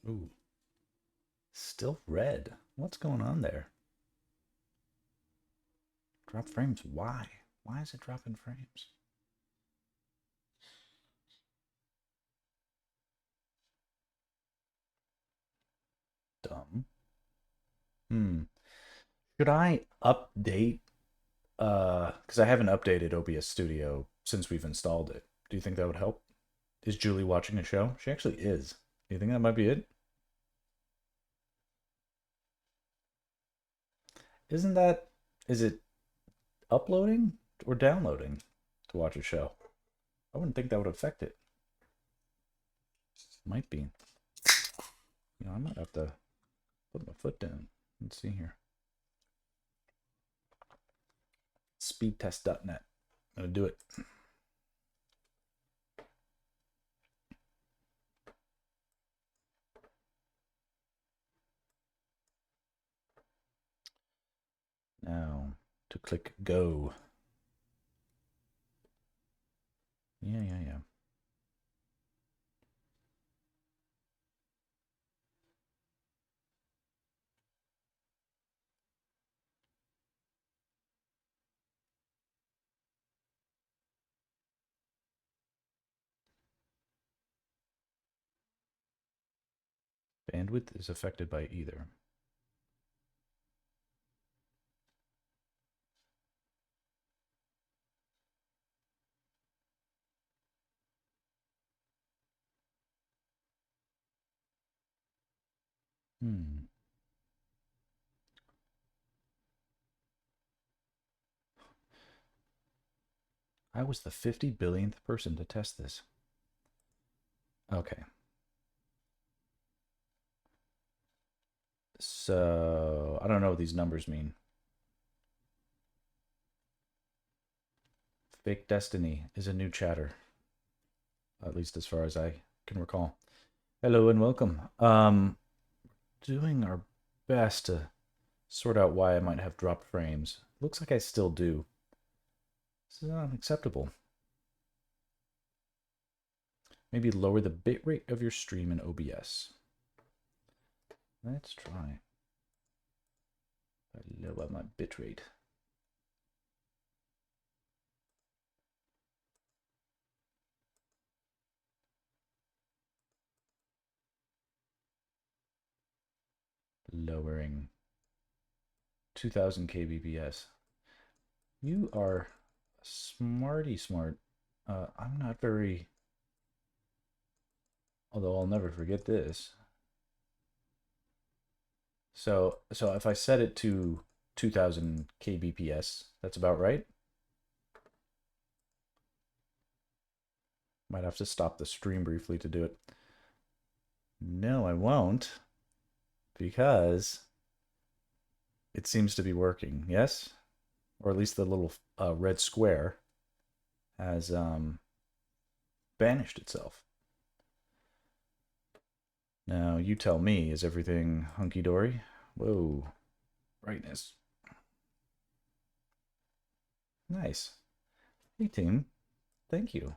Ooh, still red. What's going on there? Drop frames. Why? Why is it dropping frames? Dumb. Hmm. Should I update? Because I haven't updated OBS Studio since we've installed it. Do you think that would help? Is Julie watching a show? She actually is. Do you think that might be it? Isn't that? Is it uploading or downloading to watch a show? I wouldn't think that would affect it. Might be. I might have to put my foot down. Let's see here. Speedtest.net. I'm gonna do it. Now to click go. Yeah. Bandwidth is affected by either. I was the 50 billionth person to test this. Okay. So, I don't know what these numbers mean. Fake Destiny is a new chatter. At least as far as I can recall. Hello and welcome. Doing our best to sort out why I might have dropped frames. Looks like I still do. This is unacceptable. Maybe lower the bitrate of your stream in OBS. Let's try. I lower my bitrate. Lowering 2000 kbps. You are smarty smart. I'm not very, although I'll never forget this. So if I set it to 2000 kbps, that's about right. Might have to stop the stream briefly to do it. No, I won't, because it seems to be working. Yes, or at least the little red square has banished itself. Now you tell me, is everything hunky-dory? Whoa, brightness. Nice. Hey team, thank you.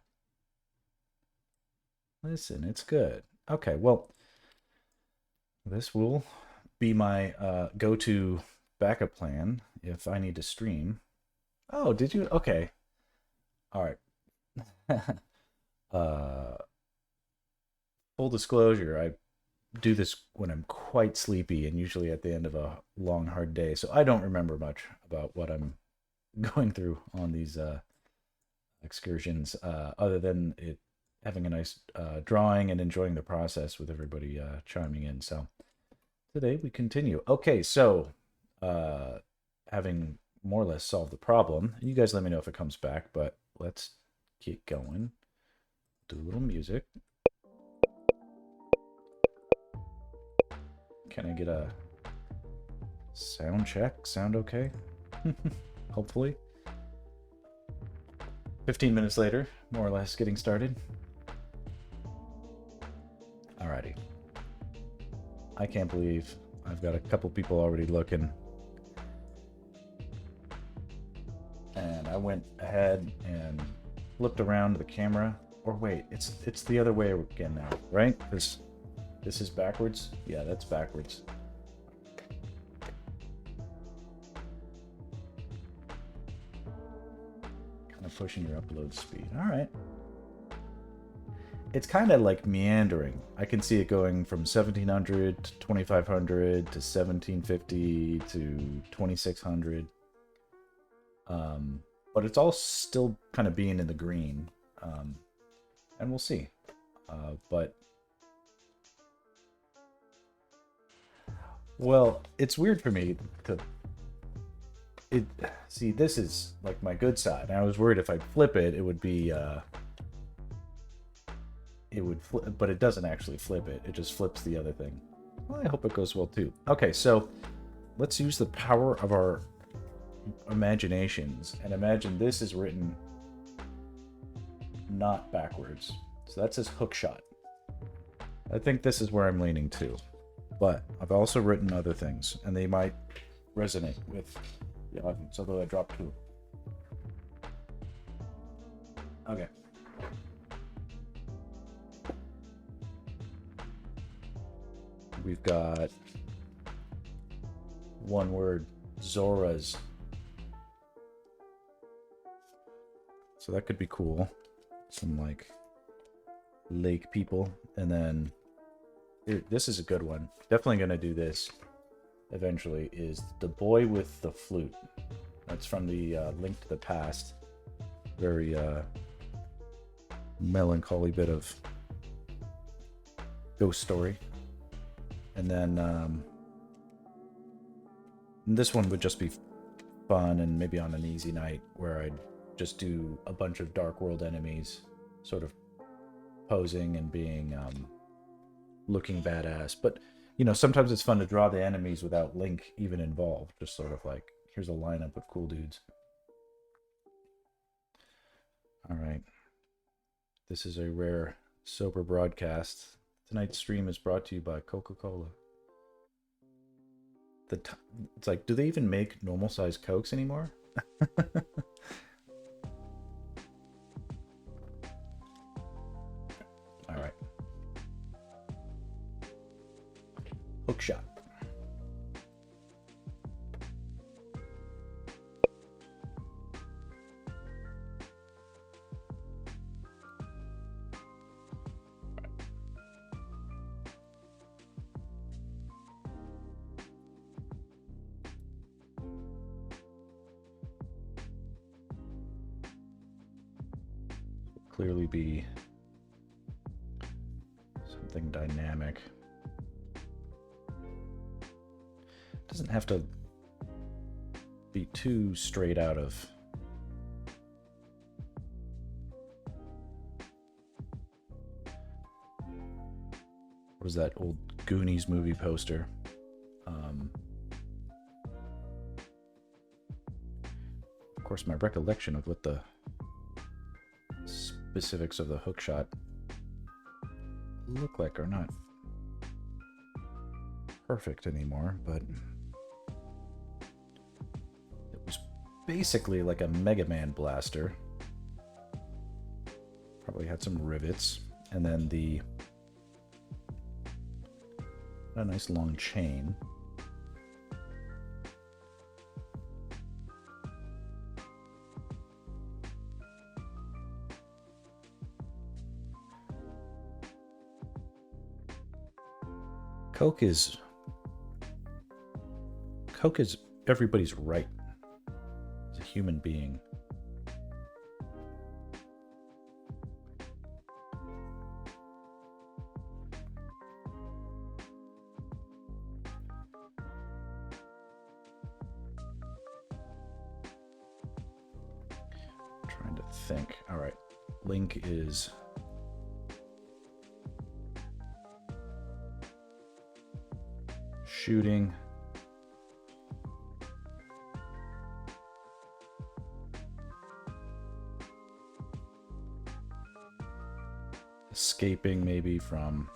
Listen, it's good. Okay, well, this will be my go-to backup plan if I need to stream. Oh, did you? Okay. All right. Full disclosure, I do this when I'm quite sleepy and usually at the end of a long, hard day. So I don't remember much about what I'm going through on these excursions, other than it having a nice drawing and enjoying the process with everybody chiming in. So today we continue. Okay, so having more or less solved the problem, you guys let me know if it comes back, but let's keep going. Do a little music. Can I get a sound check? Sound okay? Hopefully. 15 minutes later, more or less getting started. Alrighty. I can't believe I've got a couple people already looking. And I went ahead and flipped around the camera. Or wait, it's the other way again now, right? Because This is backwards? Yeah, that's backwards. Kind of pushing your upload speed. All right. It's kind of like meandering. I can see it going from 1700 to 2500 to 1750 to 2600. But it's all still kind of being in the green. And we'll see. But well, it's weird for me to see, this is like my good side. And I was worried if I flip it, it would be it would flip, but it doesn't actually flip it. It just flips the other thing. Well, I hope it goes well too. Okay, so let's use the power of our imaginations and imagine this is written not backwards. So that says hookshot. I think this is where I'm leaning to. But I've also written other things, and they might resonate with the audience, although I dropped two. Okay. We've got one word, Zoras. So that could be cool. Some like lake people. And then this is a good one. Definitely going to do this eventually, is The Boy with the Flute. That's from the Link to the Past. Very melancholy bit of ghost story. And then this one would just be fun and maybe on an easy night where I'd just do a bunch of Dark World enemies sort of posing and being looking badass. But you know, sometimes it's fun to draw the enemies without Link even involved, just sort of like, here's a lineup of cool dudes. All right, this is a rare sober broadcast. Tonight's stream is brought to you by Coca-Cola. It's like, do they even make normal size Cokes anymore? All right. Hookshot. Clearly be something dynamic. Doesn't have to be too straight out of what was that old Goonies movie poster? Of course, my recollection of what the specifics of the hookshot look like are not perfect anymore, but it was basically like a Mega Man blaster. Probably had some rivets, and then a nice long chain. Coke is everybody's right as a human being. Trying to think. All right, Link is shooting. Escaping maybe from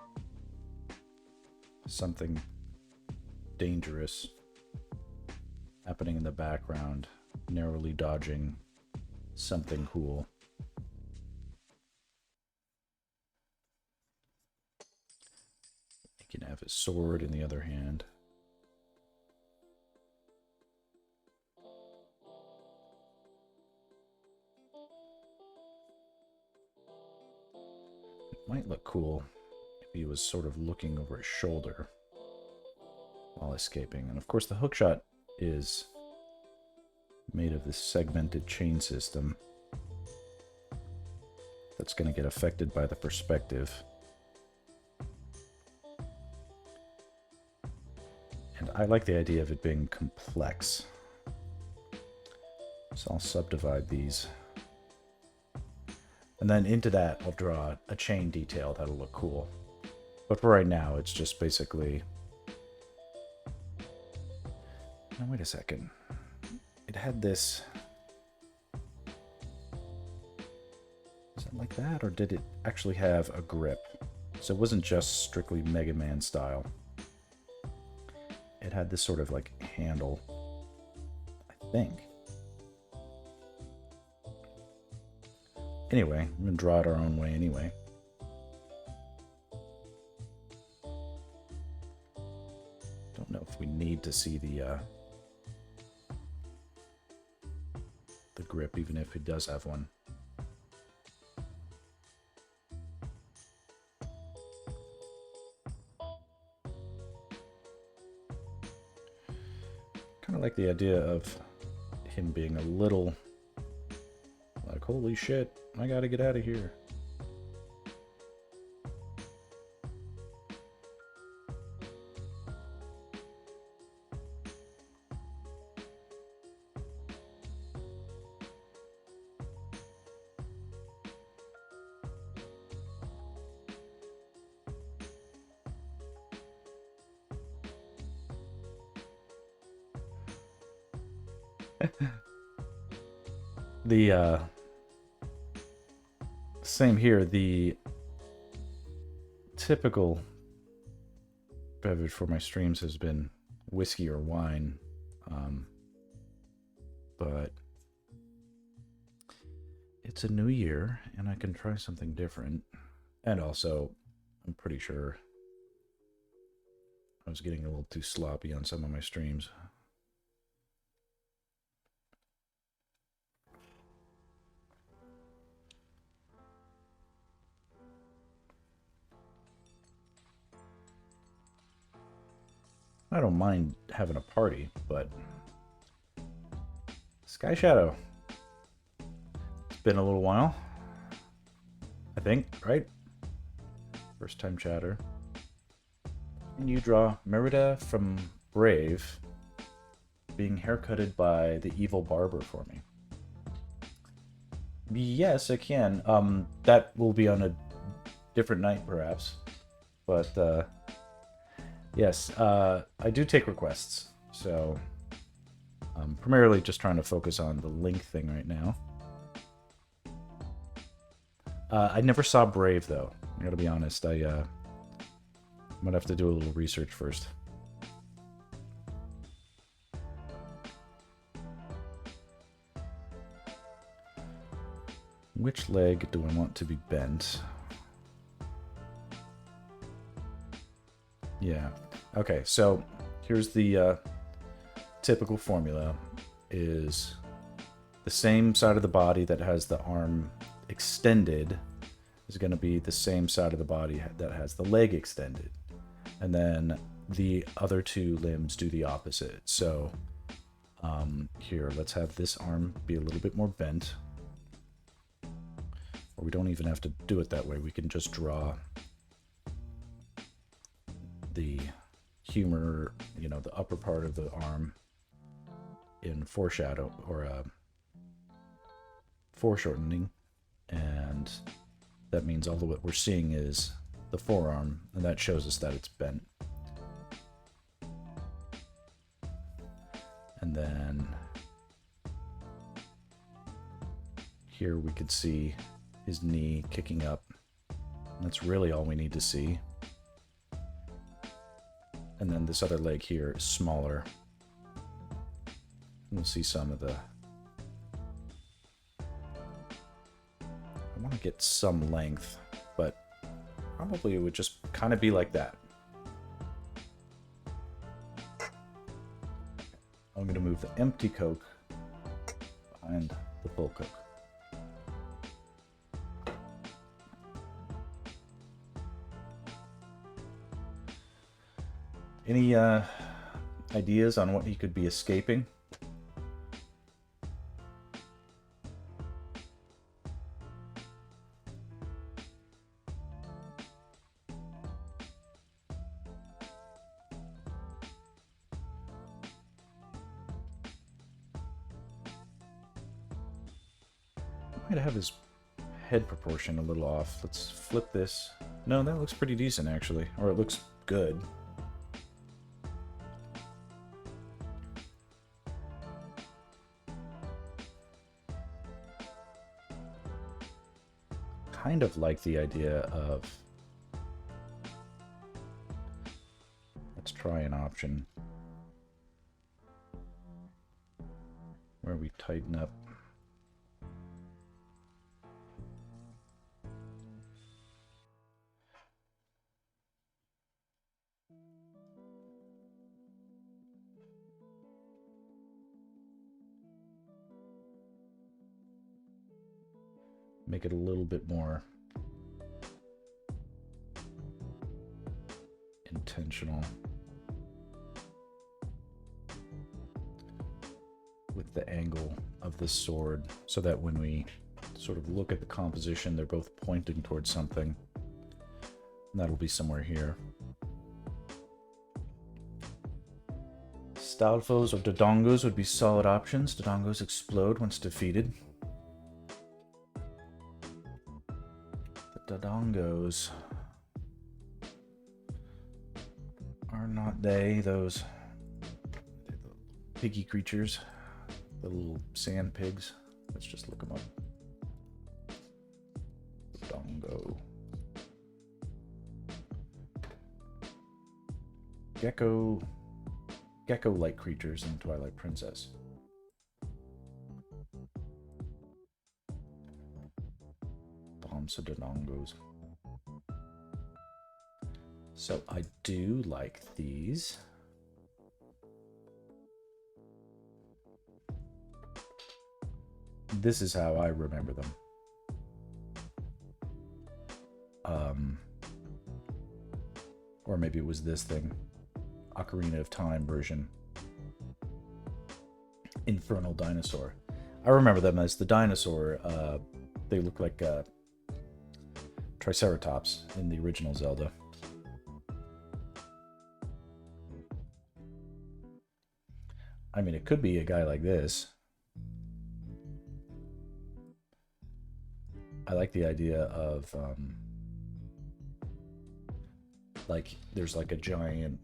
something dangerous happening in the background, narrowly dodging something cool. sword in the other hand. It might look cool if he was sort of looking over his shoulder while escaping. And of course the hookshot is made of this segmented chain system that's going to get affected by the perspective. And I like the idea of it being complex. So I'll subdivide these. And then into that, I'll draw a chain detail that'll look cool. But for right now, it's just basically... Now, wait a second. It had this... Is it like that? Or did it actually have a grip? So it wasn't just strictly Mega Man style. It had this sort of like handle, I think. Anyway, I'm going to draw it our own way anyway. Don't know if we need to see the grip, even if it does have one. Kind of like the idea of him being a little like, holy shit, I gotta get out of here. The same here. The typical beverage for my streams has been whiskey or wine, but it's a new year and I can try something different. And also, I'm pretty sure I was getting a little too sloppy on some of my streams. I don't mind having a party, but Sky Shadow. It's been a little while, I think, right? First time chatter. And you draw Merida from Brave being haircutted by the evil barber for me. Yes, I can. That will be on a different night, perhaps. But, yes, I do take requests, so I'm primarily just trying to focus on the Link thing right now. I never saw Brave, though. I gotta be honest. I might have to do a little research first. Which leg do I want to be bent? Yeah. Okay, so here's the typical formula. Is the same side of the body that has the arm extended is going to be the same side of the body that has the leg extended. And then the other two limbs do the opposite. So here, let's have this arm be a little bit more bent. Or we don't even have to do it that way. We can just draw the humor, you know, the upper part of the arm in foreshadow or foreshortening, and that means all what we're seeing is the forearm, and that shows us that it's bent. And then here we could see his knee kicking up. That's really all we need to see. And then this other leg here is smaller. We'll see some of the... I want to get some length, but probably it would just kind of be like that. I'm going to move the empty Coke behind the full Coke. Any ideas on what he could be escaping? Might have his head proportion a little off. Let's flip this. No, that looks pretty decent actually, or it looks good. Kind of like the idea of, let's try an option where we tighten up. Make it a little bit more intentional with the angle of the sword, so that when we sort of look at the composition, they're both pointing towards something. And that'll be somewhere here. Stalfos or Dodongos would be solid options. Dodongos explode once defeated. The Dodongos are not they those piggy creatures, the little sand pigs? Let's just look them up. Dodongo. Gecko-like creatures in Twilight Princess. Bombs of Dodongos. So I do like these. This is how I remember them. Or maybe it was this thing. Ocarina of Time version. Infernal Dinosaur. I remember them as the dinosaur. They look like Triceratops in the original Zelda. I mean, it could be a guy like this. I like the idea of like there's like a giant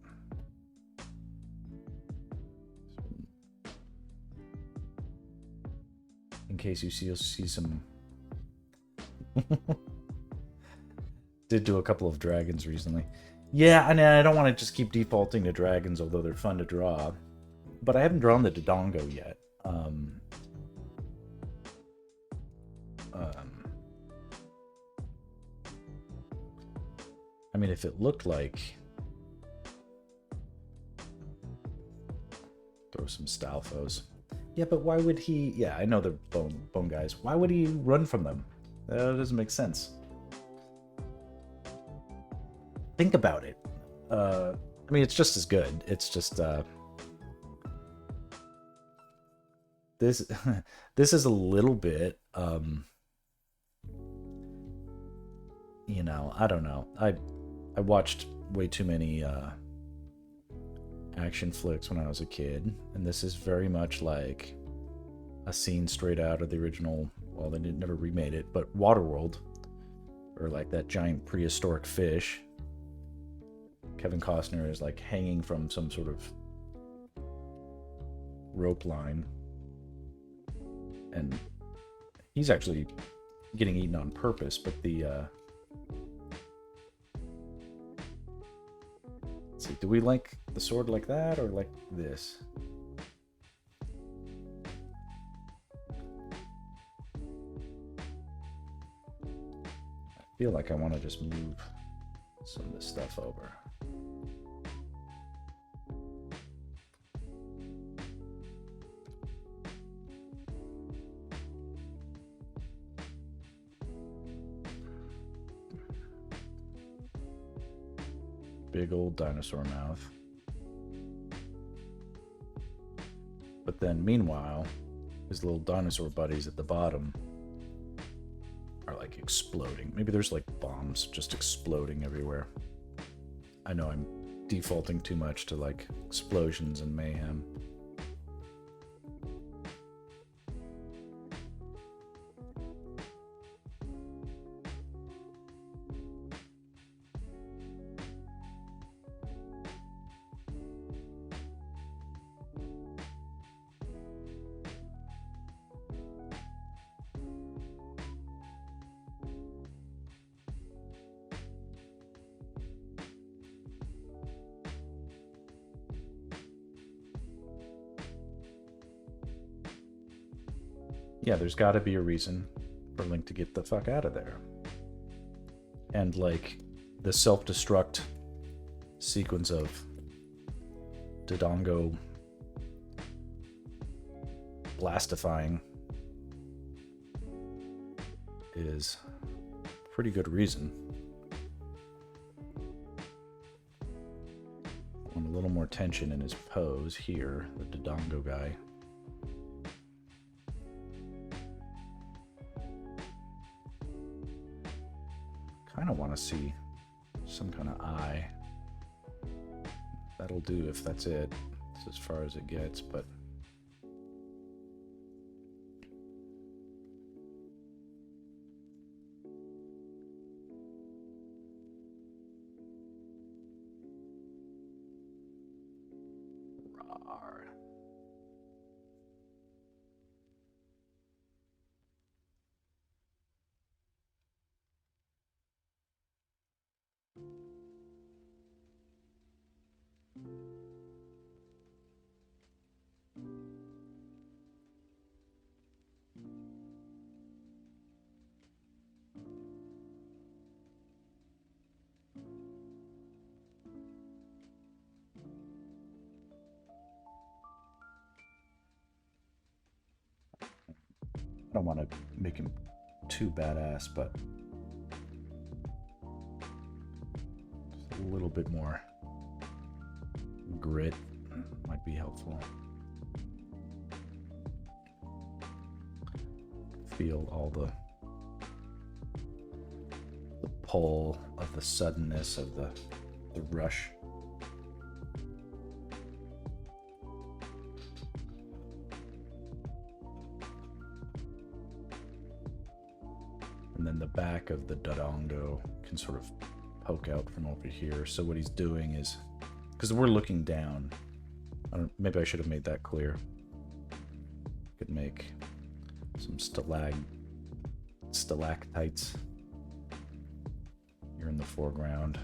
in case you see, you'll see some did do a couple of dragons recently. Yeah, and I don't want to just keep defaulting to dragons, although they're fun to draw. But I haven't drawn the Dodongo yet. I mean, if it looked like... Throw some Stalfos. Yeah, but why would he... Yeah, I know they're bone guys. Why would he run from them? That doesn't make sense. Think about it. I mean, it's just as good. It's just... This is a little bit... you know, I don't know. I watched way too many action flicks when I was a kid, and this is very much like a scene straight out of the original, well, they never remade it, but Waterworld, or like that giant prehistoric fish. Kevin Costner is like hanging from some sort of rope line, and he's actually getting eaten on purpose, but the let's see, do we like the sword like that or like this? I feel like I want to just move some of this stuff over. big old dinosaur mouth. But then, meanwhile, his little dinosaur buddies at the bottom are like exploding. Maybe there's like bombs just exploding everywhere. I know I'm defaulting too much to like explosions and mayhem. Yeah, there's got to be a reason for Link to get the fuck out of there. And like the self-destruct sequence of Dodongo blastifying is pretty good reason. And a little more tension in his pose here, the Dodongo guy. Kind of want to see some kind of eye. That'll do if that's it. It's as far as it gets, but rawr. I don't want to make him too badass, but just a little bit more grit might be helpful. Feel all the pull of the suddenness of the rush. And then the back of the Dodongo can sort of poke out from over here. So what he's doing is, because we're looking down, maybe I should have made that clear. Could make some stalactites here in the foreground.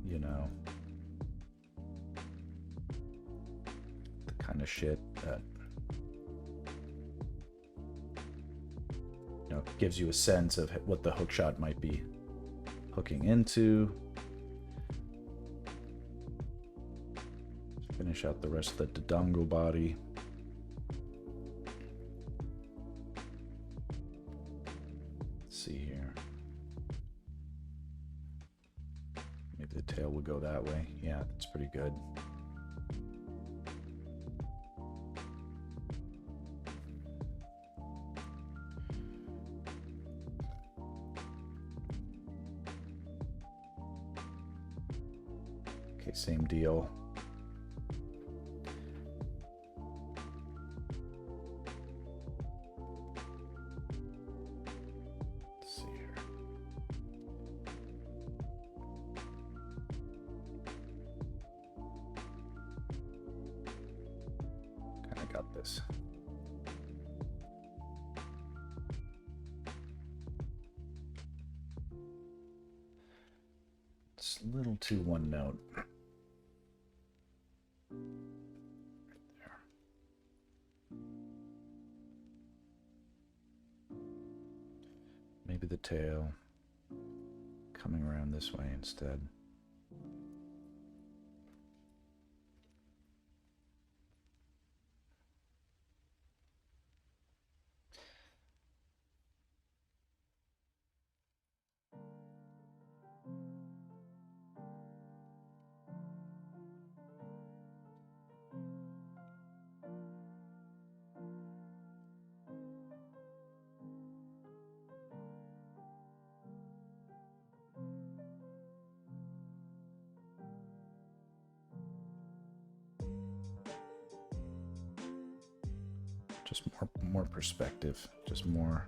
You know, the kind of shit that gives you a sense of what the hookshot might be hooking into. Finish out the rest of the Dodongo body. Let's see here. Maybe the tail would go that way. Yeah, that's pretty good. Okay, same deal. Let's see here. Kind of got this. It's a little too one note. Maybe the tail coming around this way instead. Just more perspective, just more.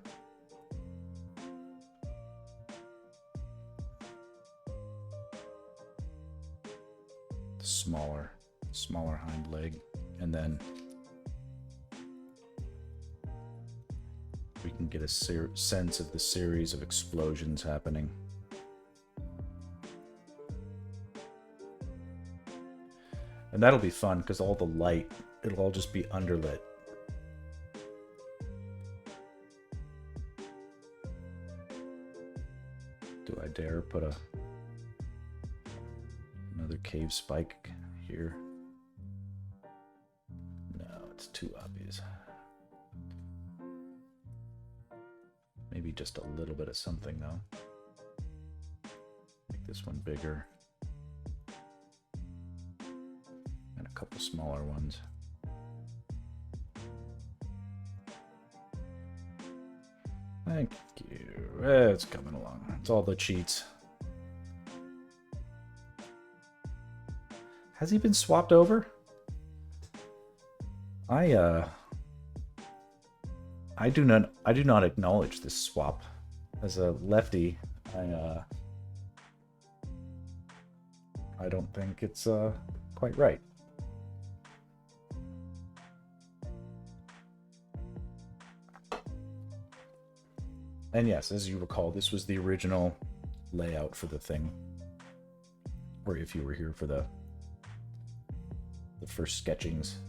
Smaller hind leg, and then we can get a sense of the series of explosions happening. And that'll be fun because all the light, it'll all just be underlit. Do I dare put another cave spike here? No, it's too obvious. Maybe just a little bit of something though. Make this one bigger. And a couple smaller ones. Thank you. It's coming along. It's all the cheats. Has he been swapped over? I do not acknowledge this swap. As a lefty, I don't think it's quite right. And yes, as you recall, this was the original layout for the thing. Or if you were here for the first sketchings.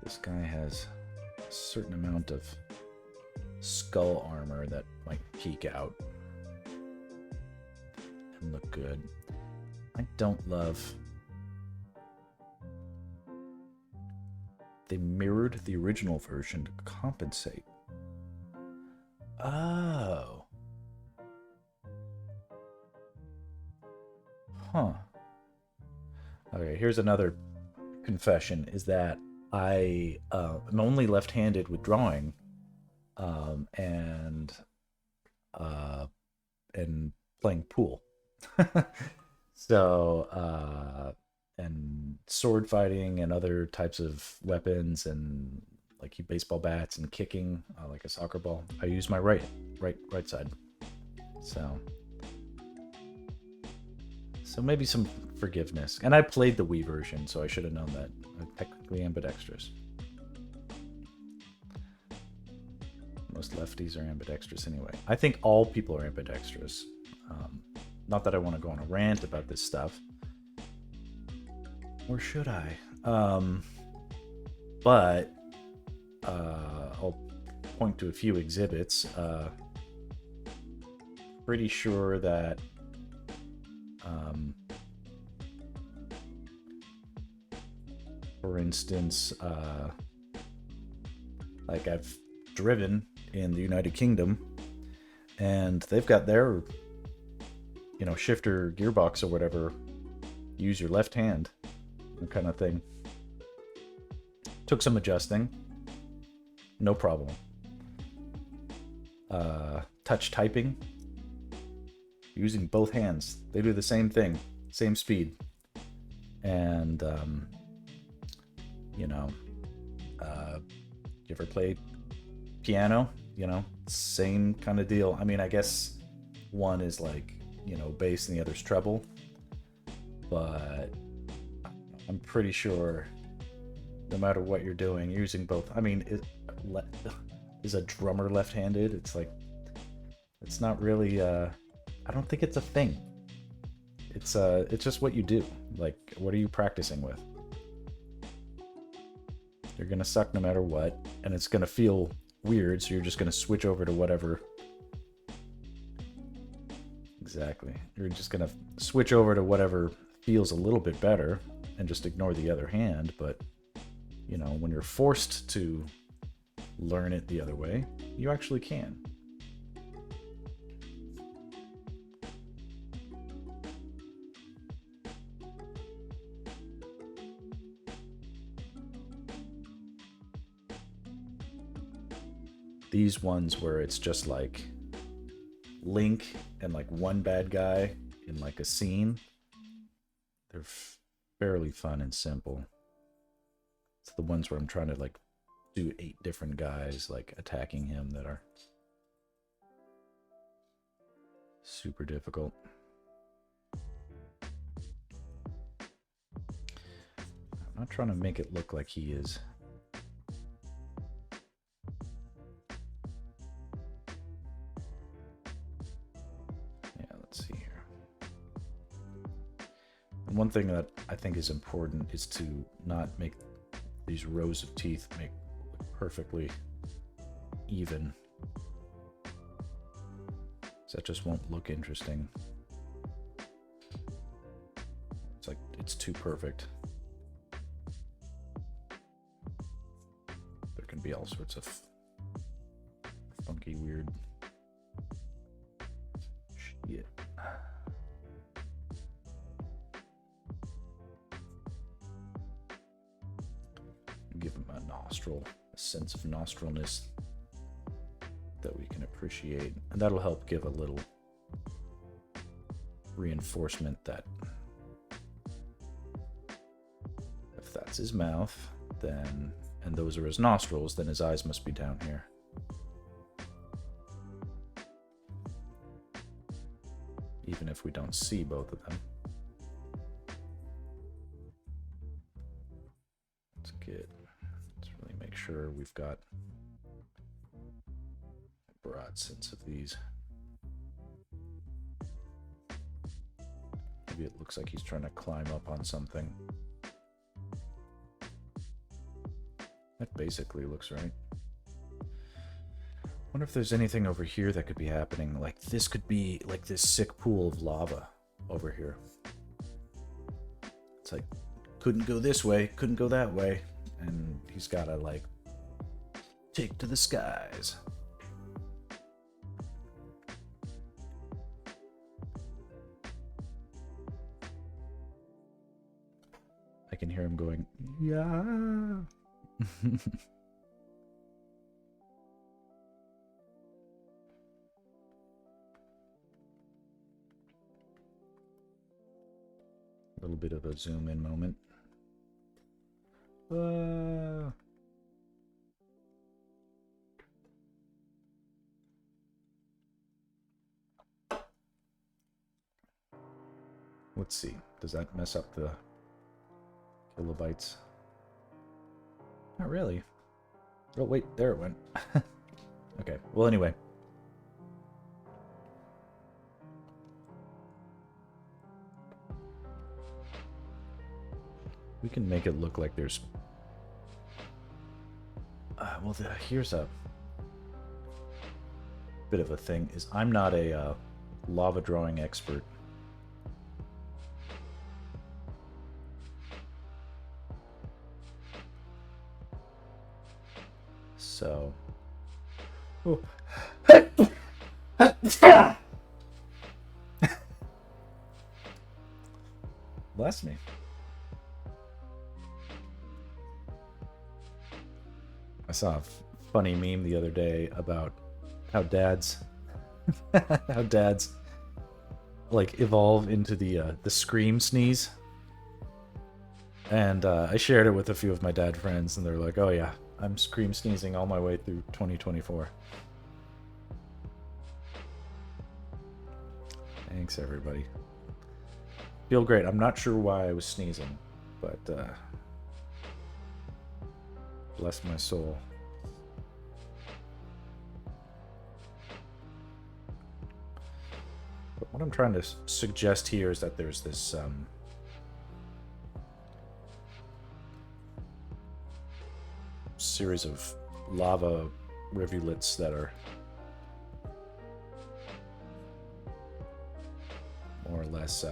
This guy has a certain amount of skull armor that might peek out and look good. I don't love... They mirrored the original version to compensate. Oh. Huh. Okay, here's another confession, is that I am only left-handed with drawing, and playing pool. So, and sword fighting and other types of weapons and like baseball bats and kicking like a soccer ball. I use my right side. So maybe some forgiveness. And I played the Wii version, so I should have known that. I'm technically ambidextrous. Most lefties are ambidextrous anyway. I think all people are ambidextrous. Not that I want to go on a rant about this stuff. Or should I? But I'll point to a few exhibits. Pretty sure that for instance, like I've driven in the United Kingdom, and they've got their, shifter gearbox or whatever. Use your left hand, kind of thing. Took some adjusting. No problem. Touch typing. Using both hands. They do the same thing. Same speed. And, you ever played piano? Same kind of deal. I mean, I guess one is like, bass and the other's treble. But I'm pretty sure no matter what you're doing, you're using both. I mean, is a drummer left-handed? It's like, it's not really, I don't think it's a thing. It's just what you do. Like, what are you practicing with? You're going to suck no matter what, and it's going to feel weird, so you're just going to switch over to whatever. Exactly. You're just going to switch over to whatever feels a little bit better and just ignore the other hand. But, when you're forced to learn it the other way, you actually can. These ones where it's just like Link and like one bad guy in like a scene, they're fairly fun and simple. It's the ones where I'm trying to like do 8 different guys like attacking him that are super difficult. I'm not trying to make it look like he is. Yeah, let's see here. And one thing that I think is important is to not make these rows of teeth make perfectly even. So that just won't look interesting. It's like it's too perfect. There can be all sorts of funky, weird shit. Give him a nostril, a sense of nostrilness that we can appreciate, and that'll help give a little reinforcement that if that's his mouth, then, and those are his nostrils, then his eyes must be down here. Even if we don't see both of them. Let's really make sure we've got a broad sense of these. Maybe it looks like he's trying to climb up on something. That basically looks right. Wonder if there's anything over here that could be happening. Like this could be like this sick pool of lava over here. It's like, couldn't go this way, couldn't go that way. And he's gotta like take to the skies. I can hear him going, yeah. A little bit of a zoom in moment. Let's see. Does that mess up the kilobytes? Not really. Oh, wait. There it went. Okay. Well, anyway. We can make it look like there's... well, here's a bit of a thing. Is I'm not a lava drawing expert. So... Oh. Bless me. I saw a funny meme the other day about how dads like evolve into the scream sneeze. And I shared it with a few of my dad friends, and they're like, "Oh yeah, I'm scream sneezing all my way through 2024." Thanks, everybody. Feel great. I'm not sure why I was sneezing, but bless my soul. But what I'm trying to suggest here is that there's this series of lava rivulets that are more or less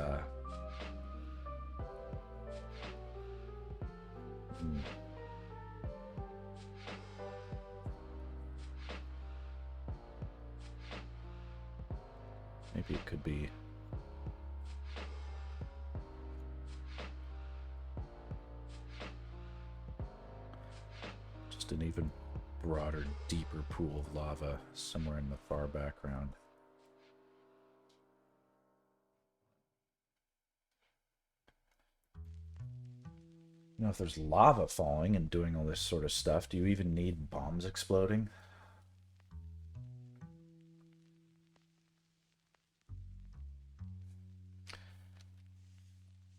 maybe it could be just an even broader, deeper pool of lava somewhere in the far background. You know, if there's lava falling and doing all this sort of stuff, do you even need bombs exploding?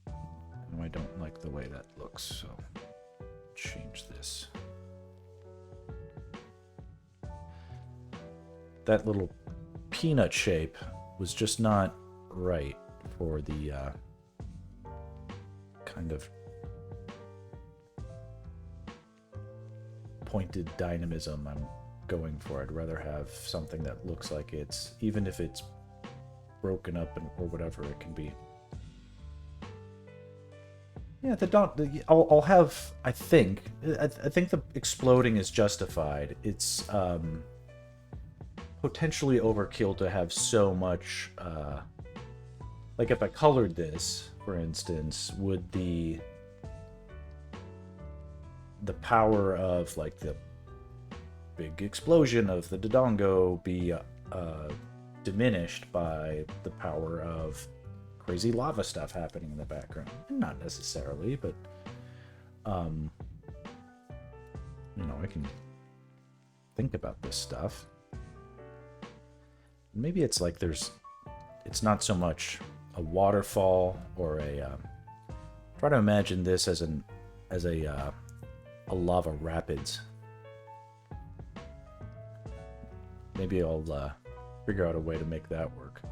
And I don't like the way that looks, so change this. That little peanut shape was just not right for the kind of pointed dynamism I'm going for. I'd rather have something that looks like it's, even if it's broken up and or whatever it can be. Yeah, I'll have. I think the exploding is justified. It's potentially overkill to have so much. Like if I colored this, for instance, would the power of like the big explosion of the Dodongo be diminished by the power of crazy lava stuff happening in the background? Not necessarily, but you know, I can think about this stuff. Maybe it's like it's not so much a waterfall or a try to imagine this as a lava rapids. Maybe I'll figure out a way to make that work.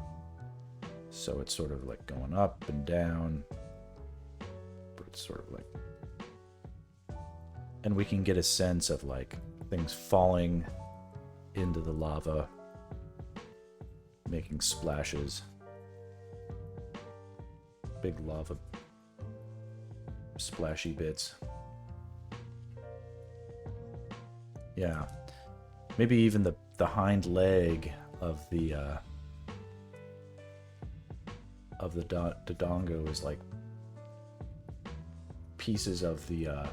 So it's sort of like going up and down, but it's sort of like, and we can get a sense of like things falling into the lava, making splashes, big lava splashy bits. Yeah, maybe even the hind leg of the Dodongo is like pieces of the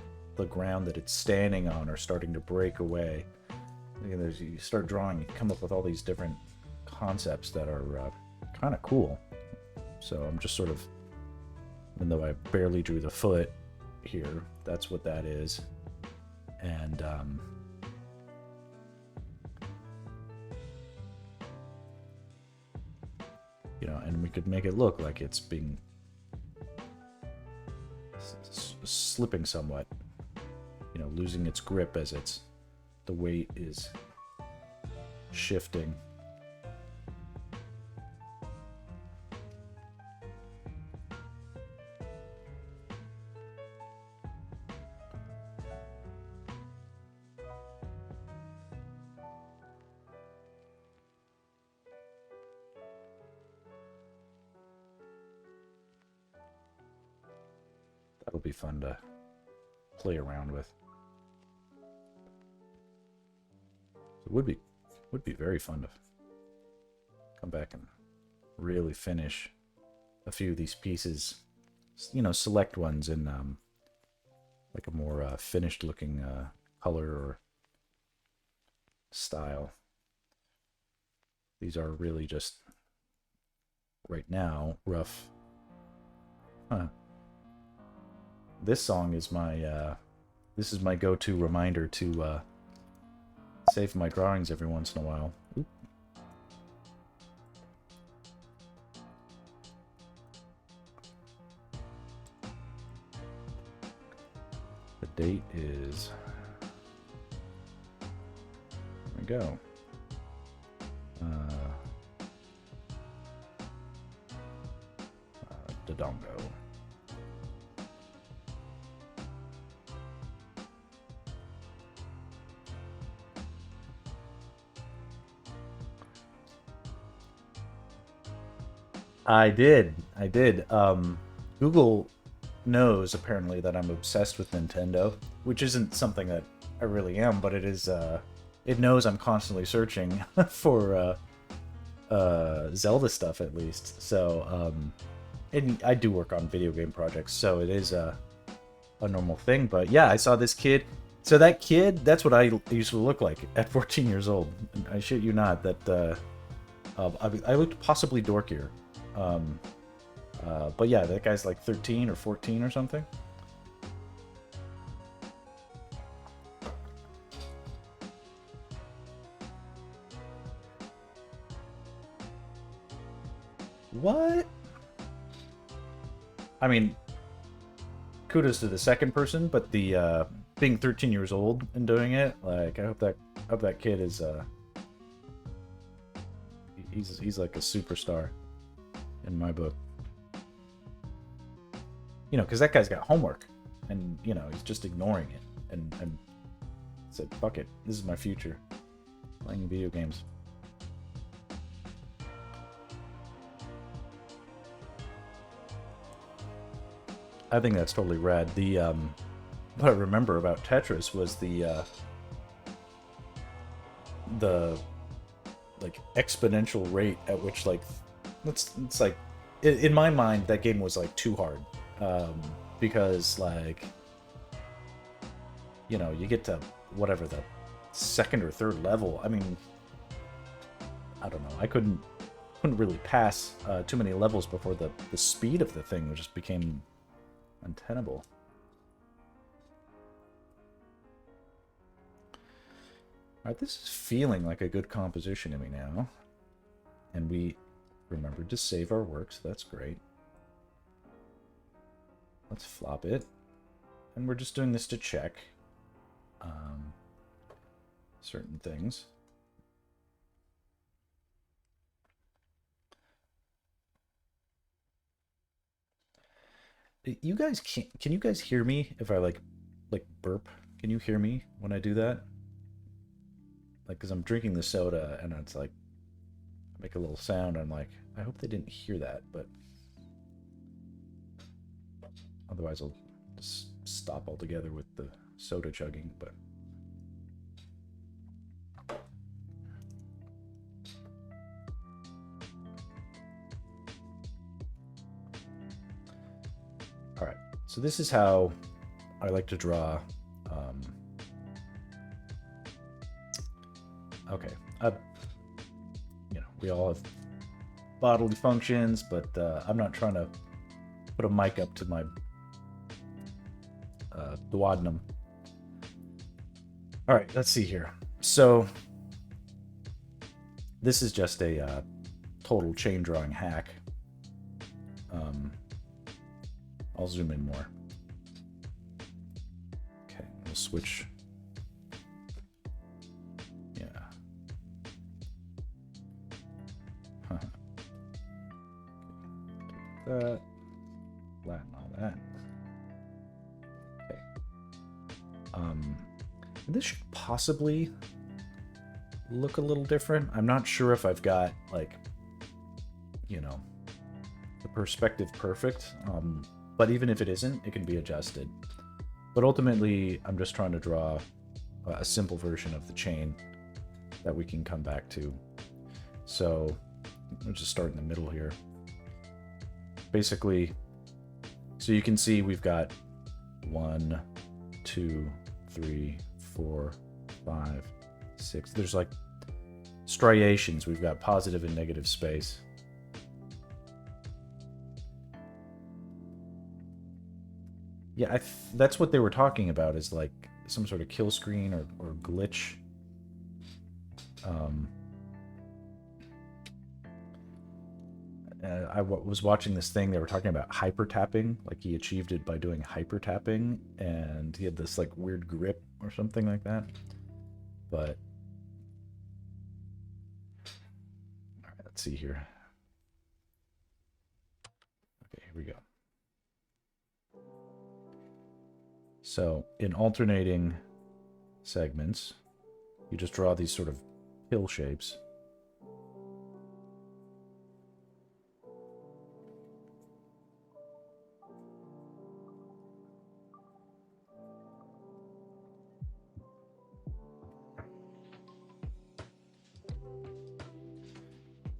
ground that it's standing on are starting to break away. You start drawing, you come up with all these different concepts that are kind of cool. So I'm just sort of, even though I barely drew the foot here, that's what that is. And you know, and we could make it look like it's being slipping somewhat, you know, losing its grip as the weight is shifting. That'll be fun to play around with. It would be very fun to come back and really finish a few of these pieces. You know, select ones in like a more finished looking color or style. These are really just right now rough. This song is my this is my go-to reminder to save my drawings every once in a while. Oop. The date is, there we go. Dodongo. I did. Google knows apparently that I'm obsessed with Nintendo, which isn't something that I really am, but it is. It knows I'm constantly searching for Zelda stuff, at least. So, and I do work on video game projects, so it is a normal thing. But yeah, I saw this kid. So that kid, that's what I used to look like at 14 years old. I shit you not. That I looked possibly dorkier. But yeah, that guy's like 13 or 14 or something. What? I mean, kudos to the second person, but the being 13 years old and doing it, like, I hope that kid is he's like a superstar in my book. You know, because that guy's got homework, and you know he's just ignoring it, and said, "Fuck it, this is my future, playing video games." I think that's totally rad. The what I remember about Tetris was the like exponential rate at which, like, it's like, in my mind that game was like too hard, because, like, you know, you get to whatever the second or third level. I mean, I don't know, I couldn't really pass too many levels before the speed of the thing just became untenable. Alright, this is feeling like a good composition to me now. And we remembered to save our work, so that's great. Let's flop it. And we're just doing this to check certain things. You guys can you guys hear me if I like burp? Can you hear me when I do that? Like, because I'm drinking the soda and it's like, I make a little sound. I'm like, I hope they didn't hear that, but otherwise I'll just stop altogether with the soda chugging. But all right, so this is how I like to draw. Okay, you know, we all have bodily functions, but I'm not trying to put a mic up to my duodenum. All right, let's see here. So this is just a total chain drawing hack. I'll zoom in more. Okay, we'll switch. Yeah. That. Flatten all that. Okay. This should possibly look a little different. I'm not sure if I've got, like, you know, the perspective perfect. But even if it isn't, it can be adjusted. But ultimately, I'm just trying to draw a simple version of the chain that we can come back to. So we'll just start in the middle here. Basically, so you can see we've got 1, 2, 3, 4, 5, 6. There's like striations. We've got positive and negative space. Yeah, that's what they were talking about, is like some sort of kill screen or glitch. I was watching this thing, they were talking about hyper tapping, like he achieved it by doing hyper tapping, and he had this like weird grip or something like that. But all right, let's see here. Okay, here we go. So in alternating segments, you just draw these sort of hill shapes.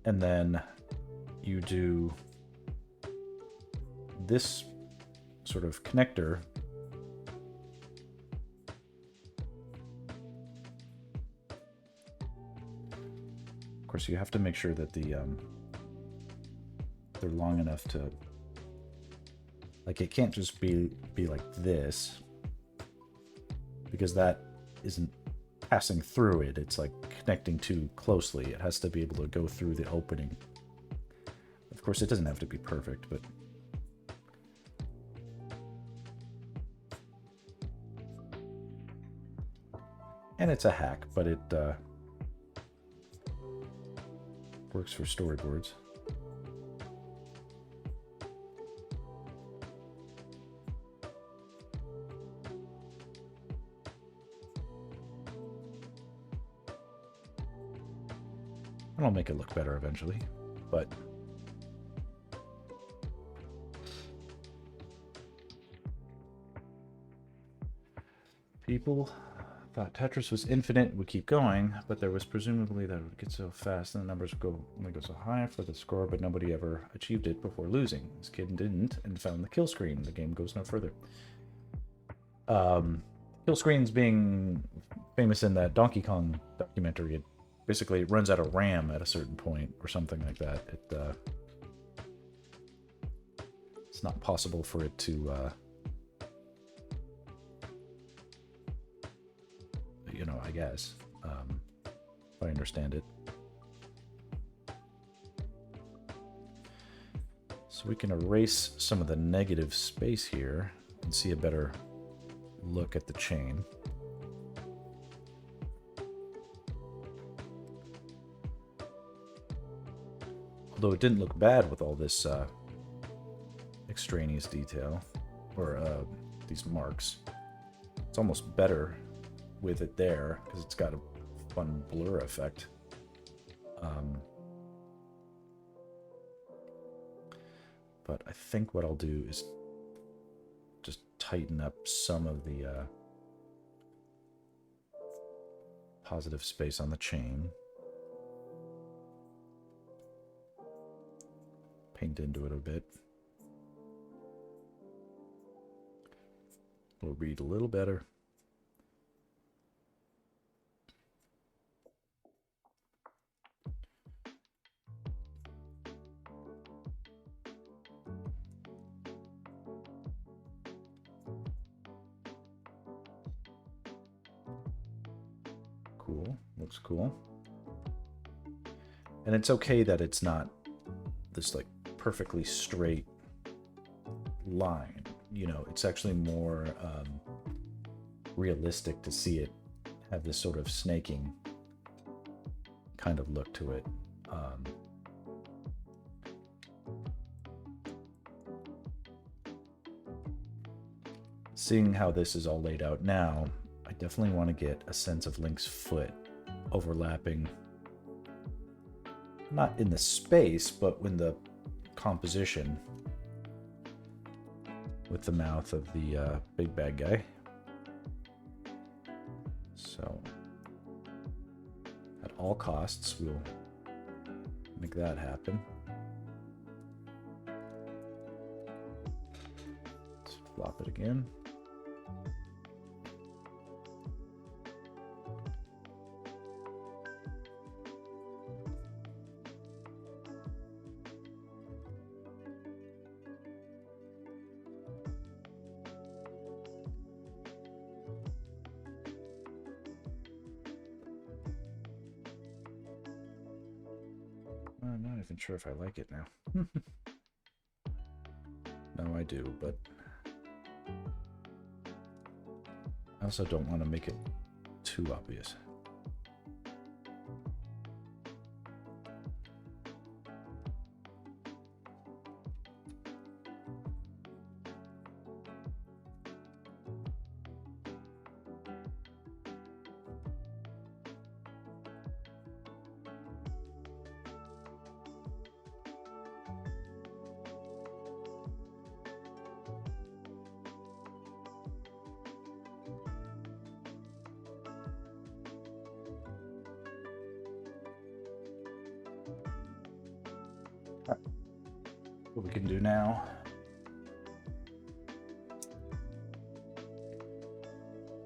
And then you do this sort of connector. Of course, you have to make sure that they're long enough to, like, it can't just be like this, because that isn't passing through it. It's like connecting too closely. It has to be able to go through the opening. Of course, it doesn't have to be perfect, but and it's a hack, but it works for storyboards. And I'll make it look better eventually, but people thought Tetris was infinite, would keep going, but there was presumably that it would get so fast and the numbers would only go so high for the score, but nobody ever achieved it before losing. This kid didn't and found the kill screen. The game goes no further. Kill screens being famous in that Donkey Kong documentary. It basically runs out of RAM at a certain point or something like that. It's not possible for it to you know, I guess, if I understand it. So we can erase some of the negative space here and see a better look at the chain. Although it didn't look bad with all this extraneous detail, or these marks. It's almost better with it there because it's got a fun blur effect. But I think what I'll do is just tighten up some of the positive space on the chain. Paint into it a bit. We'll read a little better. Cool. Looks cool. And it's okay that it's not this like perfectly straight line. You know, it's actually more realistic to see it have this sort of snaking kind of look to it. Seeing how this is all laid out now, I definitely want to get a sense of Link's foot overlapping, not in the space, but in the composition with the mouth of the big bad guy. So at all costs, we'll make that happen. Let's flop it again. I'm not even sure if I like it now. No, I do, but I also don't want to make it too obvious. What we can do now,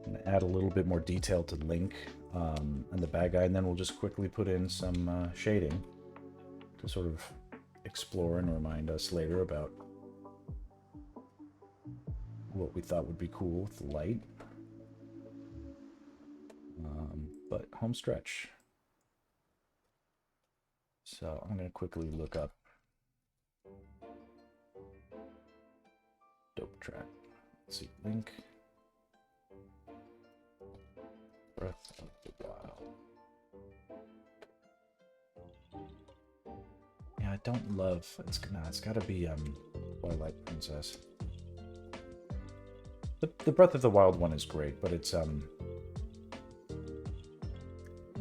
I'm gonna add a little bit more detail to Link and the bad guy, and then we'll just quickly put in some shading to sort of explore and remind us later about what we thought would be cool with the light. But home stretch. So I'm going to quickly look up dope track. Let's see, Link. Breath of the Wild. Yeah, I don't love. It's got to be Twilight Princess. The Breath of the Wild one is great, but it's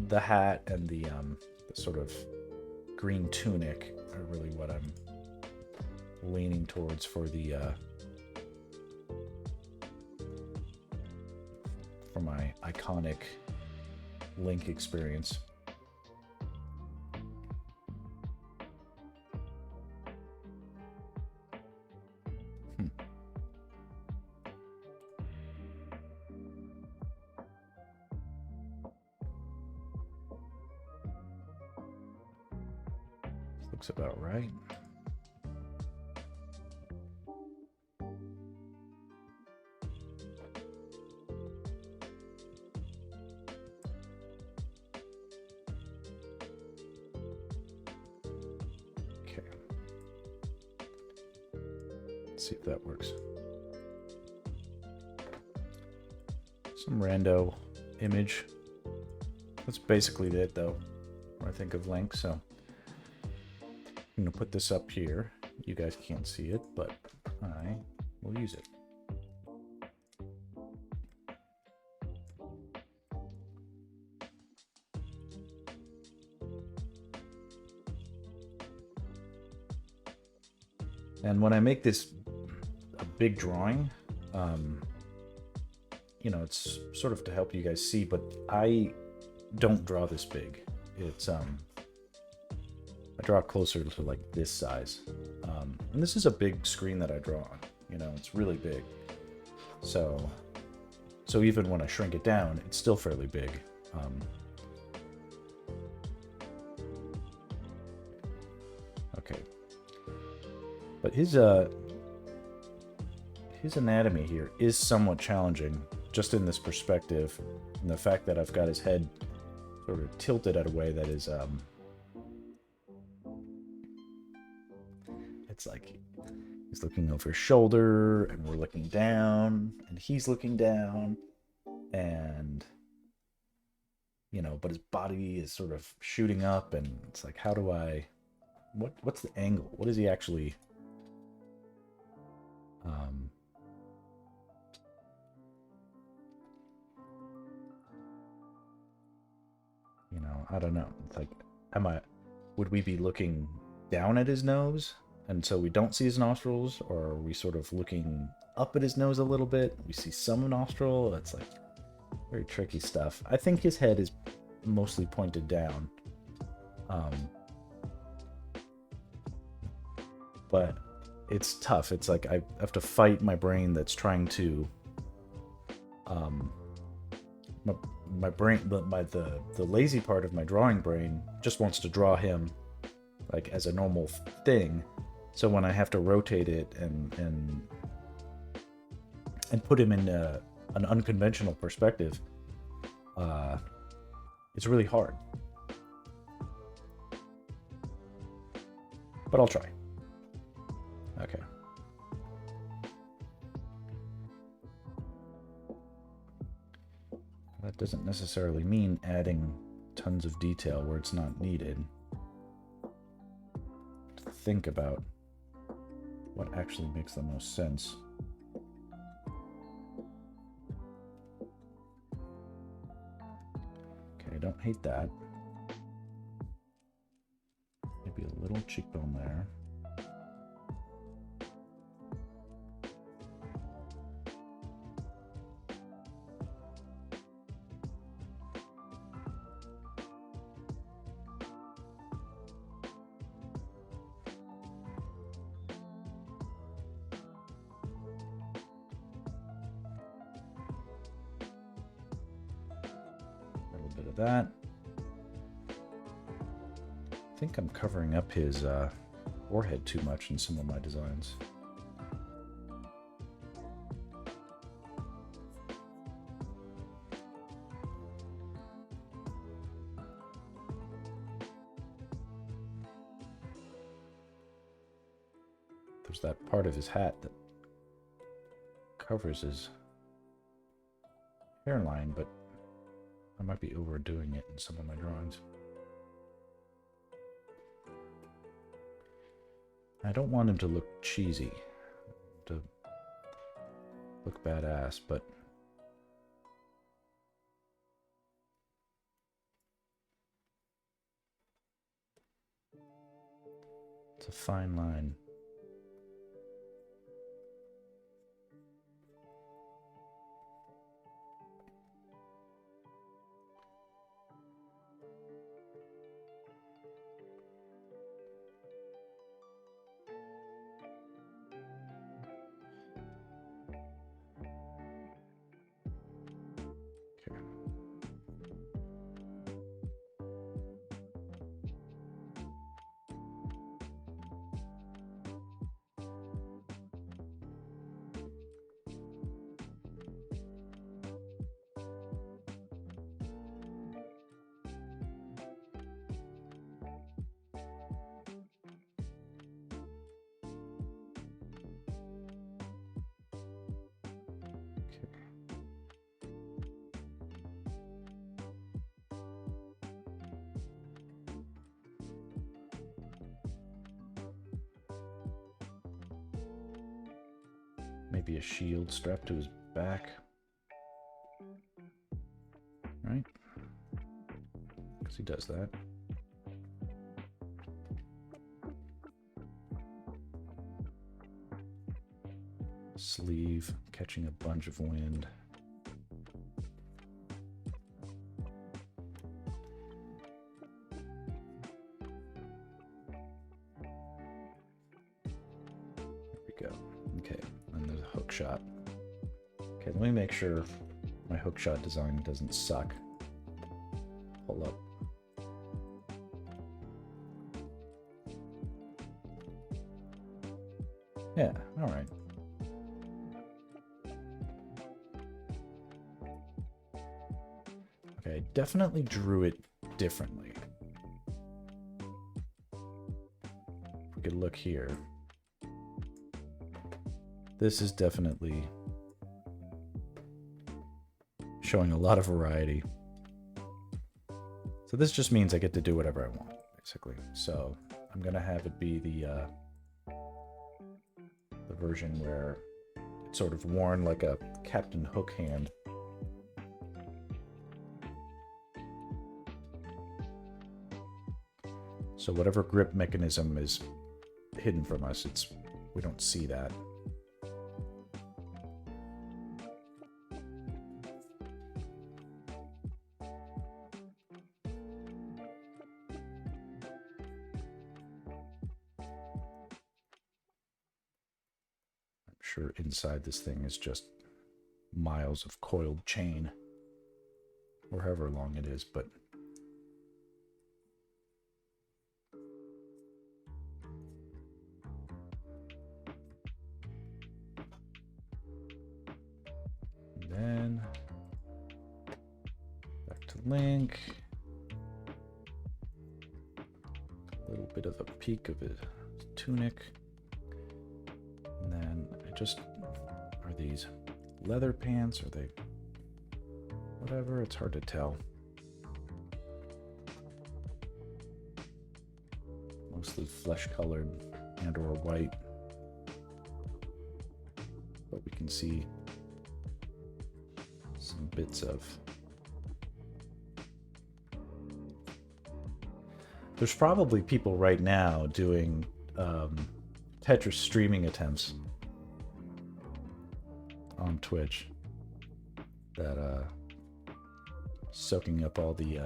the hat and the sort of green tunic are really what I'm leaning towards for the for my iconic Link experience. Looks about right. Okay. Let's see if that works. Some rando image. That's basically it, though, when I think of Link, so I'm going to put this up here. You guys can't see it, but I will use it. And when I make this a big drawing, you know, it's sort of to help you guys see, but I don't draw this big. It's I draw it closer to like this size. And this is a big screen that I draw on, you know, it's really big. So even when I shrink it down, it's still fairly big. Okay. But his anatomy here is somewhat challenging, just in this perspective, and the fact that I've got his head sort of tilted in a way that is, it's like he's looking over his shoulder, and we're looking down, and he's looking down, and, you know, but his body is sort of shooting up, and it's like, how do I, what's the angle? What is he actually, you know, I don't know. It's like, would we be looking down at his nose, and so we don't see his nostrils, or are we sort of looking up at his nose a little bit? We see some nostril. It's like very tricky stuff. I think his head is mostly pointed down. But it's tough. It's like I have to fight my brain that's trying to my brain, the lazy part of my drawing brain just wants to draw him like as a normal thing. So when I have to rotate it and put him in an unconventional perspective, it's really hard. But I'll try. Okay. That doesn't necessarily mean adding tons of detail where it's not needed. Think about what actually makes the most sense. Okay, I don't hate that. Maybe a little cheekbone there. That. I think I'm covering up his forehead too much in some of my designs. There's that part of his hat that covers his hairline, but I might be overdoing it in some of my drawings. I don't want him to look cheesy, to look badass, but it's a fine line. Maybe a shield strapped to his back. Right? Because he does that. Sleeve catching a bunch of wind. Shot. Okay, let me make sure my hookshot design doesn't suck. Hold up. Yeah, all right. Okay, I definitely drew it differently. If we could look here. This is definitely showing a lot of variety. So this just means I get to do whatever I want, basically. So I'm gonna have it be the version where it's sort of worn like a Captain Hook hand. So whatever grip mechanism is hidden from us, we don't see that. Sure, inside this thing is just miles of coiled chain, or however long it is, but then back to Link. A little bit of a peek of his tunic. And then are these leather pants? Are they whatever? It's hard to tell. Mostly flesh colored and or white. But we can see some bits of. There's probably people right now doing Tetris streaming attempts on Twitch that soaking up all the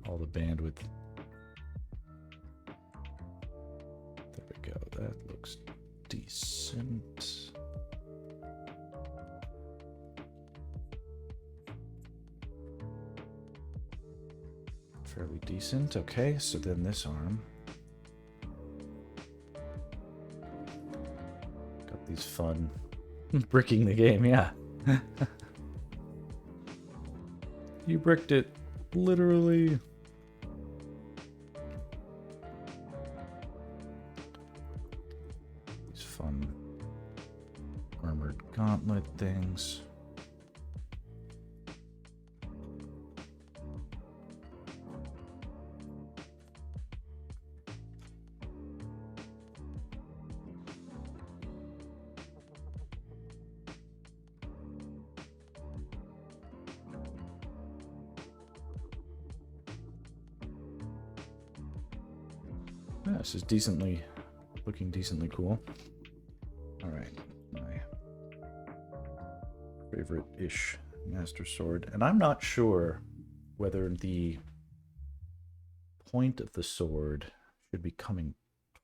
bandwidth. There we go. That looks decent. Fairly decent. Okay, so then this arm. Got these fun bricking the game, yeah. You bricked it, literally. These fun gauntlet things. Yeah, this is looking decently cool. All right, my favorite-ish Master Sword. And I'm not sure whether the point of the sword should be coming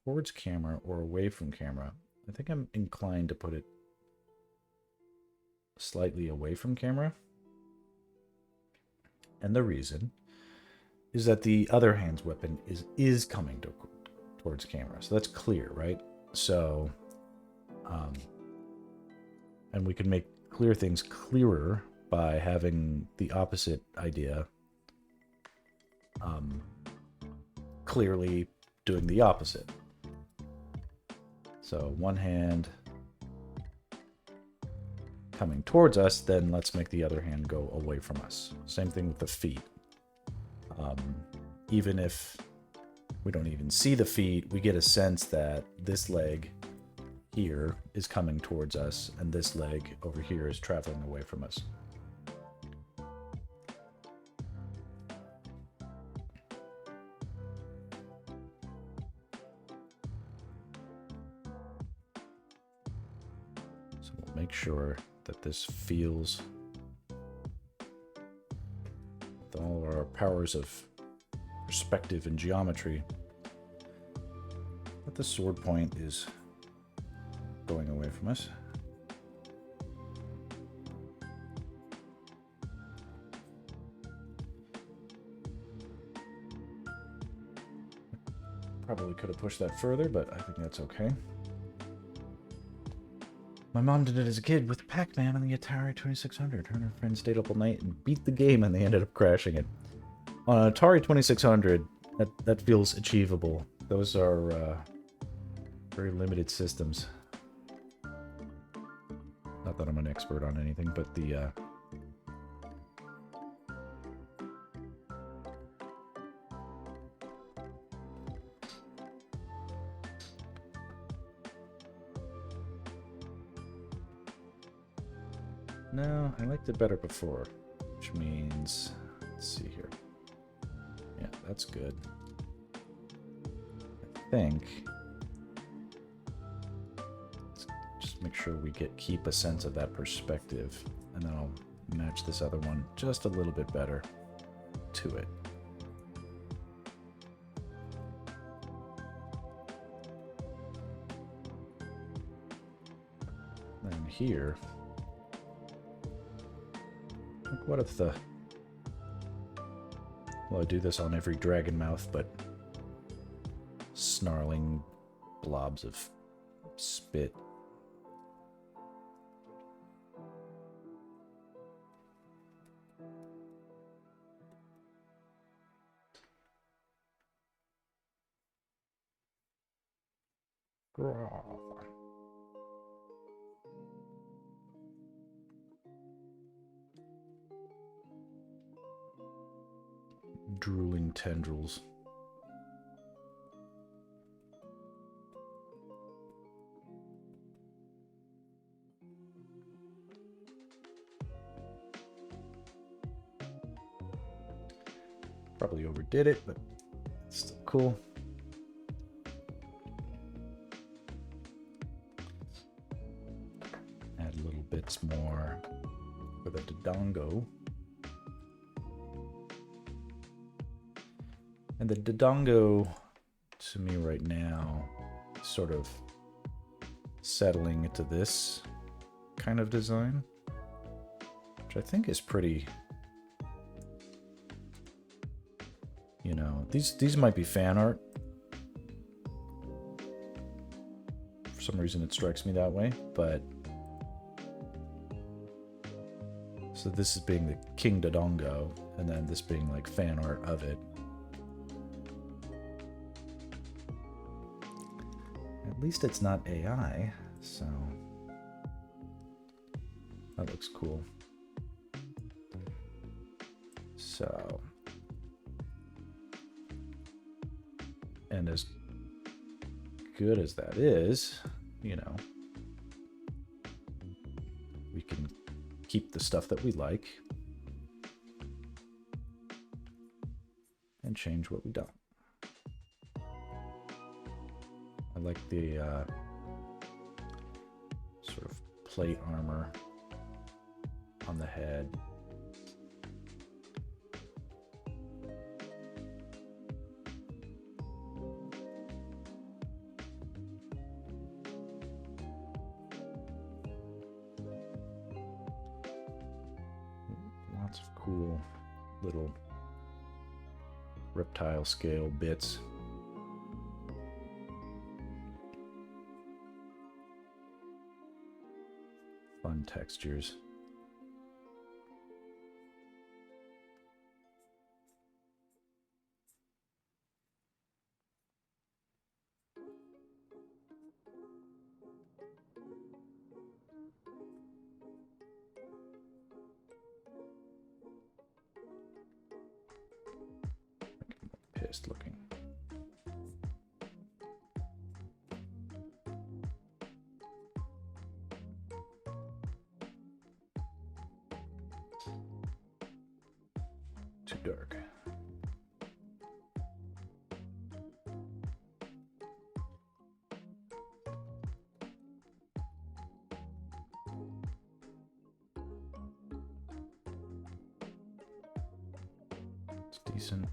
towards camera or away from camera. I think I'm inclined to put it slightly away from camera. And the reason is that the other hand's weapon is coming towards camera. So that's clear, right? So, and we can make clear things clearer by having the opposite idea clearly doing the opposite. So one hand coming towards us, then let's make the other hand go away from us. Same thing with the feet. Even if we don't even see the feet, we get a sense that this leg here is coming towards us and this leg over here is traveling away from us. So we'll make sure that this feels with all our powers of perspective and geometry that the sword point is going away from us. Probably could have pushed that further, but I think that's okay. My mom did it as a kid with Pac-Man on the Atari 2600. Her and her friends stayed up all night and beat the game, and they ended up crashing it. On an Atari 2600, that feels achievable. Those are very limited systems. Not that I'm an expert on anything, but the... No, I liked it better before, which means... Let's see here. Yeah, that's good. I think... Let's just make sure we keep a sense of that perspective, and then I'll match this other one just a little bit better to it. Then here... Like, what if the... Well, I do this on every dragon mouth, but... Snarling blobs of spit. Drooling tendrils. Probably overdid it, but it's still cool. Add little bits more for the Dodongo. And the Dodongo, to me right now, is sort of settling into this kind of design, which I think is pretty, you know, these might be fan art. For some reason it strikes me that way, but... So this is being the King Dodongo, and then this being like fan art of it. At least it's not AI, so... That looks cool. So, and as good as that is, you know, we can keep the stuff that we like and change what we don't. I like the sort of plate armor on the head. Lots of cool little reptile scale bits. Fun textures. Pissed looking. Too dark. It's decent.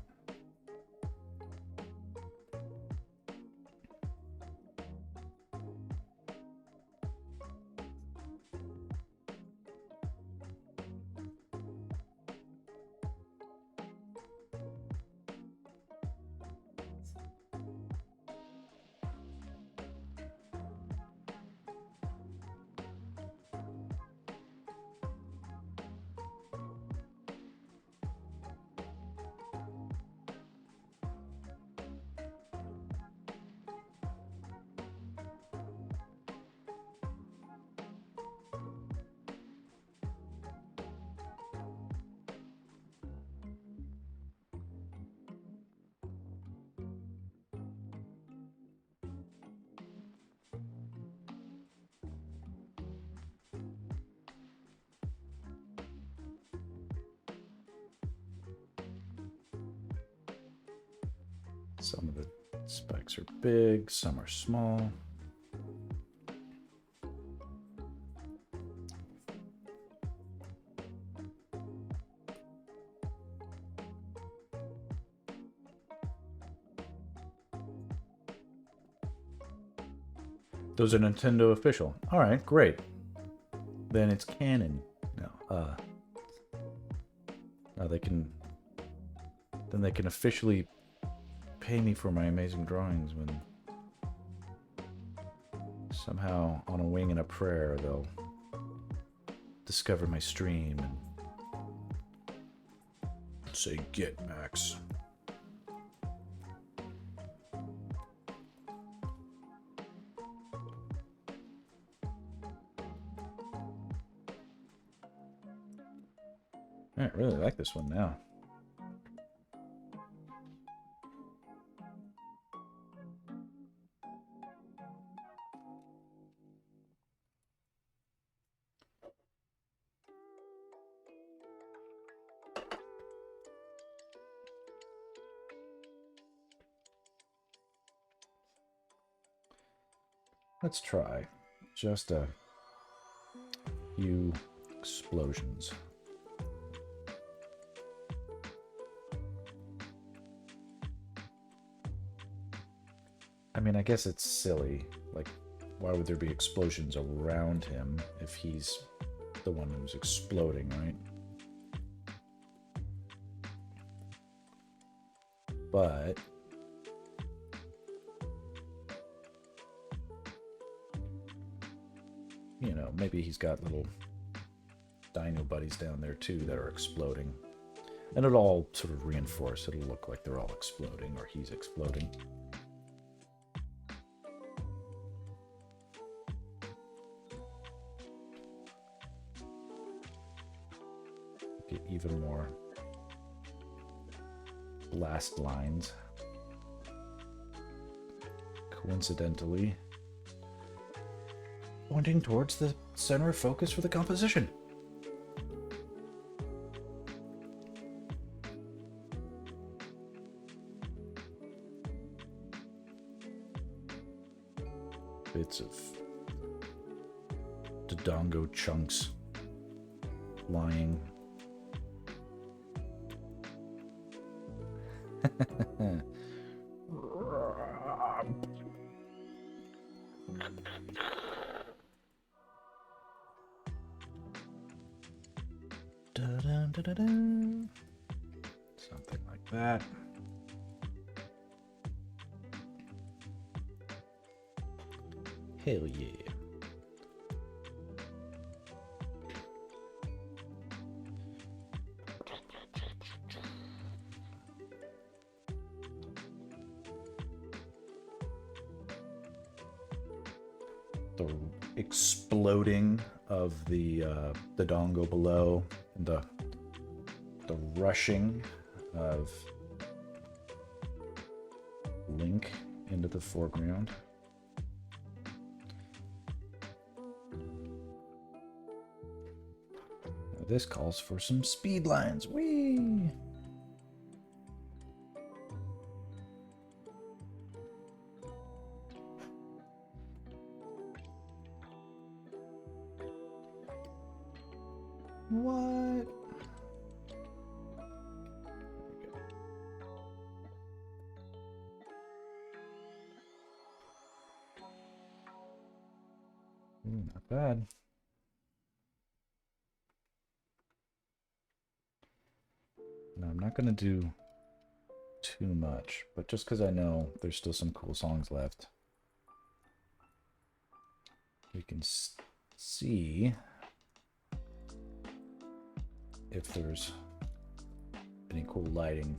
Some of the spikes are big, some are small. Those are Nintendo official. All right, great. Then it's canon. No, now they can. Then they can officially pay me for my amazing drawings when somehow on a wing and a prayer they'll discover my stream and say, "Get Max." I really like this one now. Let's try just a few explosions. I mean, I guess it's silly. Like, why would there be explosions around him if he's the one who's exploding, right? But you know, maybe he's got little dino buddies down there too that are exploding. And it'll all sort of reinforce. It'll look like they're all exploding or he's exploding. it even more last lines. Coincidentally, pointing towards the center of focus for the composition. Bits of Dodongo chunks lying. Something like that. Hell yeah. The exploding of the Dodongo below, the rushing of Link into the foreground. Now this calls for some speed lines. Whee! What? Not bad. No, I'm not going to do too much, but just because I know there's still some cool songs left, we can see if there's any cool lighting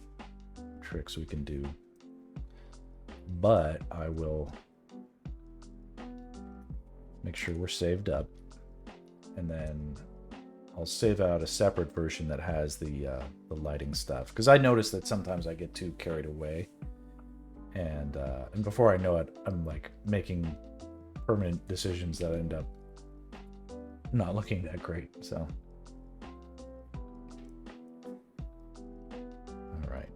tricks we can do. But I will make sure we're saved up, and then I'll save out a separate version that has the lighting stuff, because I notice that sometimes I get too carried away, and before I know it, I'm like making permanent decisions that end up not looking that great. So, all right.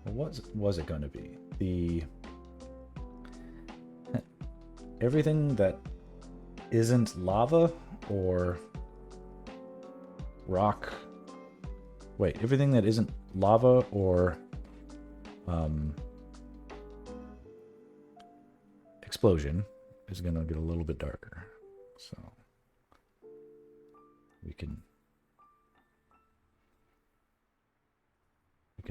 What was it going to be? Everything that isn't lava or rock. Wait, everything that isn't lava or explosion is going to get a little bit darker. So we can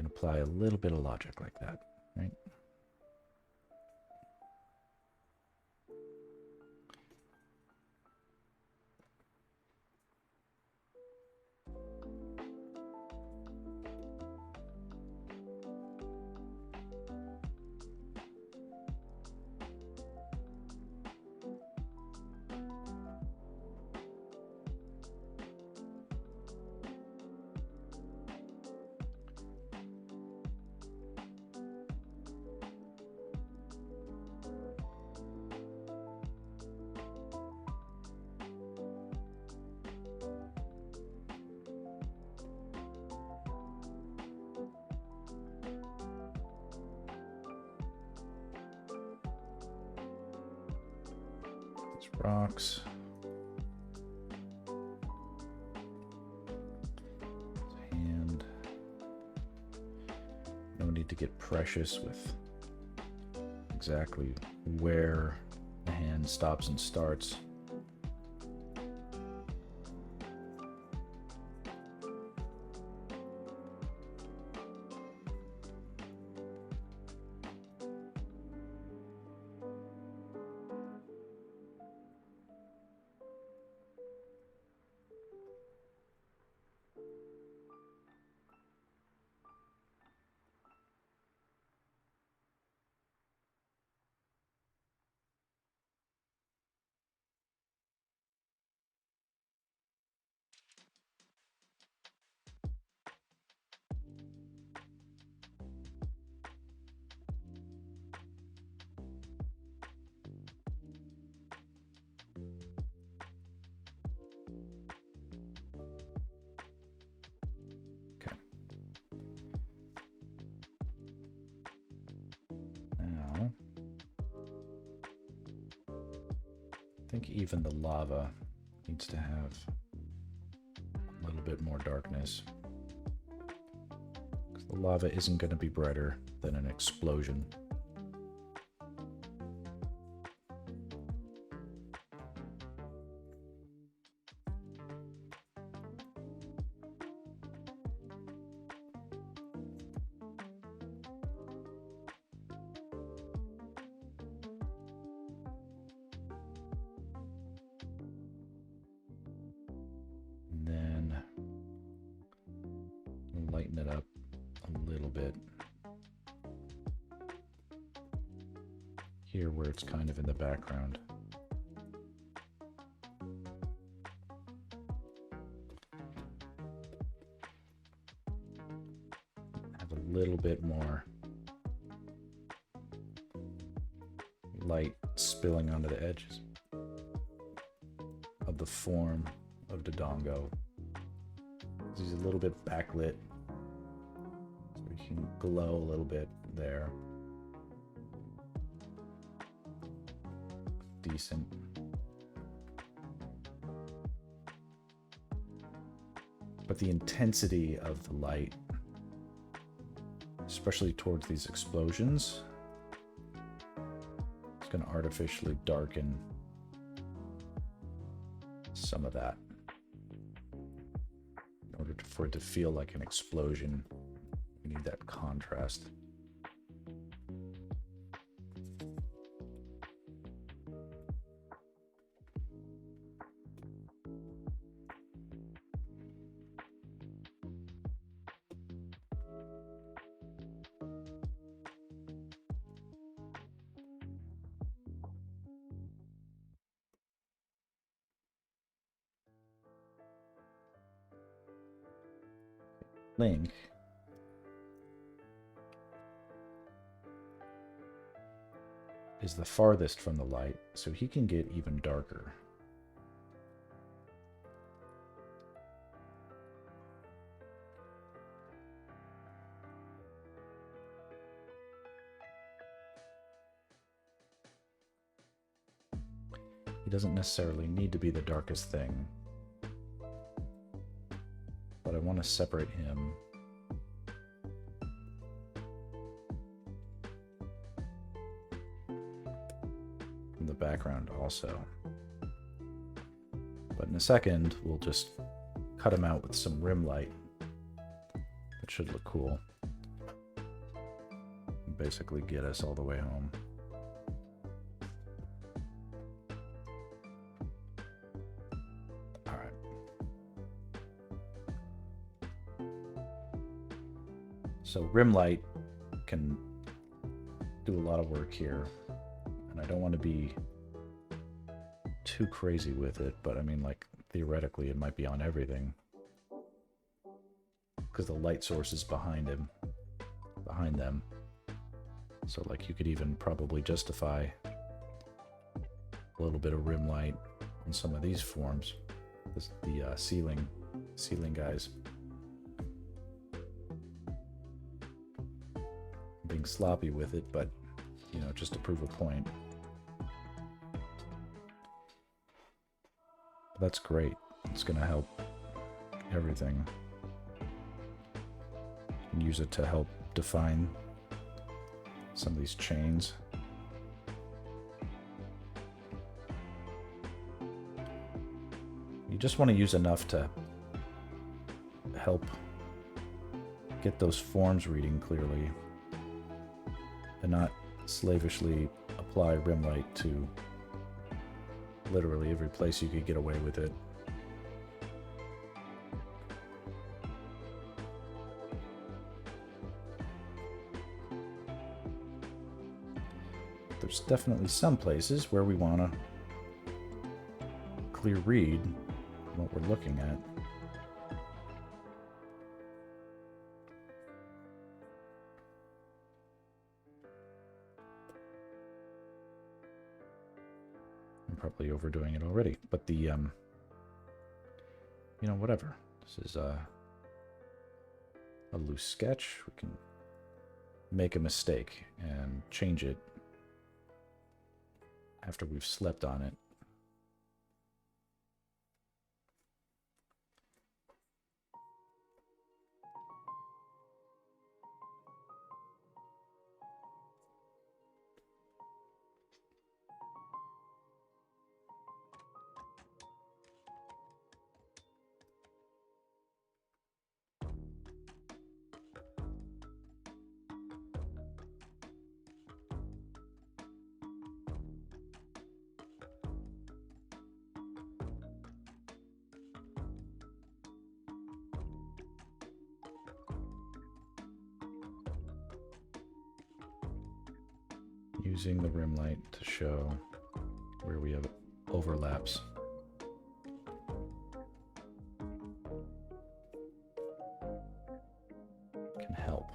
apply a little bit of logic like that, right? Rocks. And no need to get precious with exactly where the hand stops and starts. think even the lava needs to have a little bit more darkness. Because the lava isn't going to be brighter than an explosion. Lighten it up a little bit here where it's kind of in the background. Have a little bit more light spilling onto the edges of the form of Dodongo. He's a little bit backlit. Can glow a little bit there. Decent. But the intensity of the light, especially towards these explosions, it's going to artificially darken some of that in order for it to feel like an explosion. We need that contrast. Link is the farthest from the light, so he can get even darker. He doesn't necessarily need to be the darkest thing, but I want to separate him from the background also. But in a second, we'll just cut him out with some rim light. That should look cool. Basically get us all the way home. So rim light can do a lot of work here, and I don't want to be too crazy with it, but I mean, like, theoretically it might be on everything because the light source is behind them. So like you could even probably justify a little bit of rim light on some of these forms, the ceiling guys. Being sloppy with it, but you know, just to prove a point. That's great. It's going to help everything. You can use it to help define some of these chains. You just want to use enough to help get those forms reading clearly, and not slavishly apply rim light to literally every place you could get away with it. There's definitely some places where we want to clear read what we're looking at. Probably overdoing it already, but the you know, whatever. This is a loose sketch. We can make a mistake and change it after we've slept on it Using the rim light to show where we have overlaps. Can help.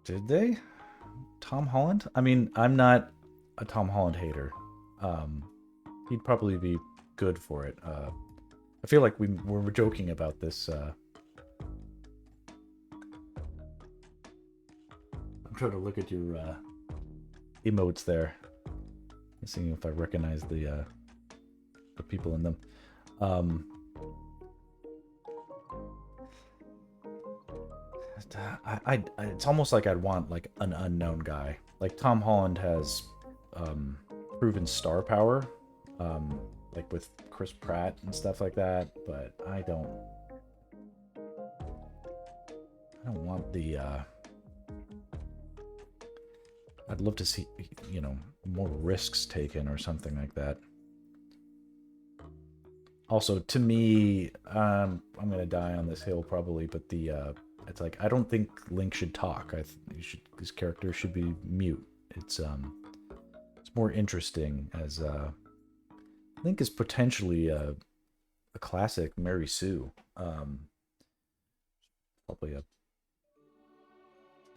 Did they? Tom Holland? I mean, I'm not a Tom Holland hater. He'd probably be good for it. I feel like we were joking about this. I'm trying to look at your emotes there, seeing if I recognize the people in them. It's almost like I'd want like an unknown guy. Like Tom Holland has proven star power, like with Chris Pratt and stuff like that. But I don't want the. I'd love to see, you know, more risks taken or something like that. Also, to me, I'm gonna die on this hill probably, but the it's like I don't think Link should talk. His character should be mute. It's more interesting as Link is potentially a classic Mary Sue. Probably a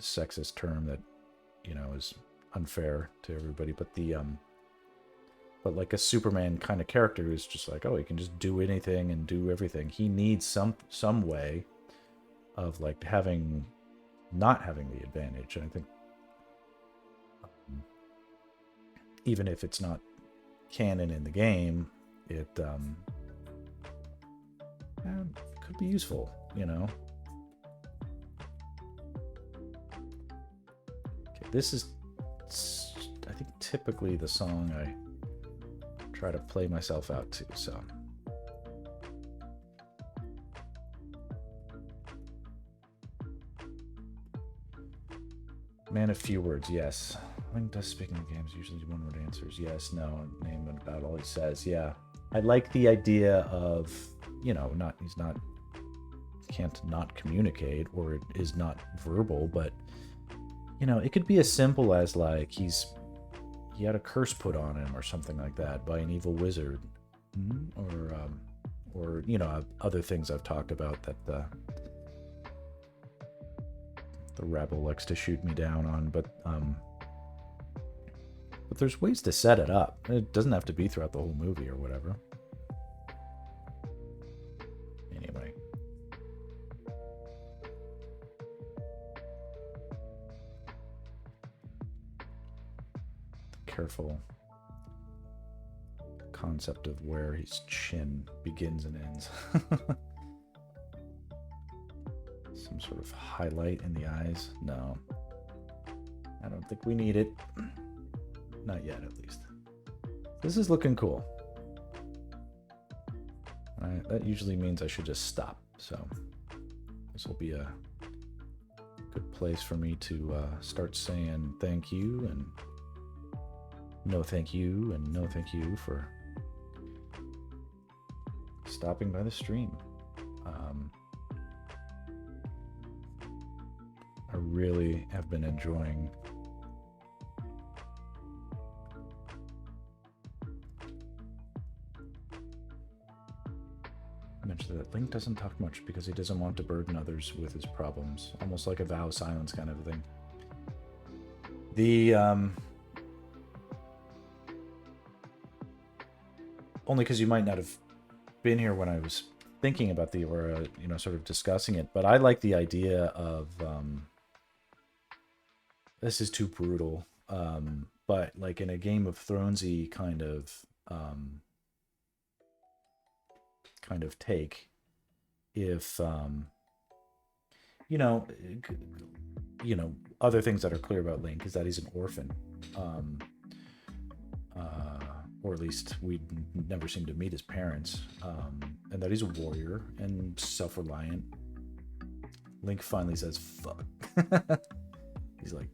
sexist term that, you know, is unfair to everybody, but but like a Superman kind of character who's just like, oh, he can just do anything and do everything. He needs some way of like not having the advantage. And I think even if it's not canon in the game, it could be useful, you know. Okay, this is, I think, typically the song I try to play myself out to, so. Man of few words, yes. Link does speak in the games, usually one-word answers. Yes, no, name about all he says. Yeah, I like the idea of, you know, can't not communicate, or is not verbal, but, you know, it could be as simple as like he had a curse put on him or something like that by an evil wizard, or you know, other things I've talked about that the rabble likes to shoot me down on, but there's ways to set it up. It doesn't have to be throughout the whole movie or whatever. Anyway. Careful concept of where his chin begins and ends. Some sort of highlight in the eyes. No, I don't think we need it. Not yet, at least. This is looking cool. Alright, that usually means I should just stop, so this will be a good place for me to start saying thank you and no thank you and no thank you for stopping by the stream. I really have been enjoying mentioned that Link doesn't talk much because he doesn't want to burden others with his problems, almost like a vow of silence kind of a thing. The only because you might not have been here when I was thinking about the, or you know, sort of discussing it, but I like the idea of this is too brutal, but like in a Game of Thronesy kind of take, if you know, other things that are clear about Link is that he's an orphan, or at least we never seem to meet his parents, and that he's a warrior and self-reliant. Link finally says fuck. He's like,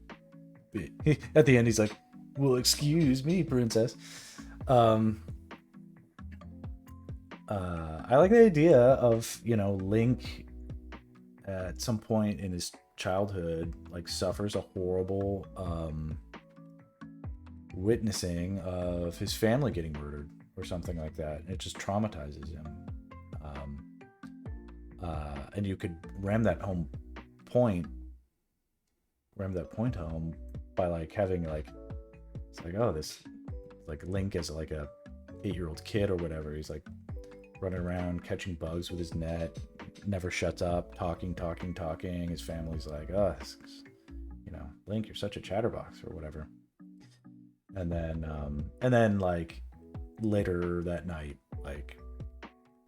at the end he's like, Well, excuse me, princess. Um, I like the idea of, you know, Link at some point in his childhood, like, suffers a horrible witnessing of his family getting murdered or something like that. It just traumatizes him. Um, and you could ram that point home by like having like, it's like, oh, this, like, Link is like a 8-year-old kid or whatever. He's like running around catching bugs with his net, never shuts up, talking. His family's like, oh, you know, Link, you're such a chatterbox or whatever. And then like later that night, like,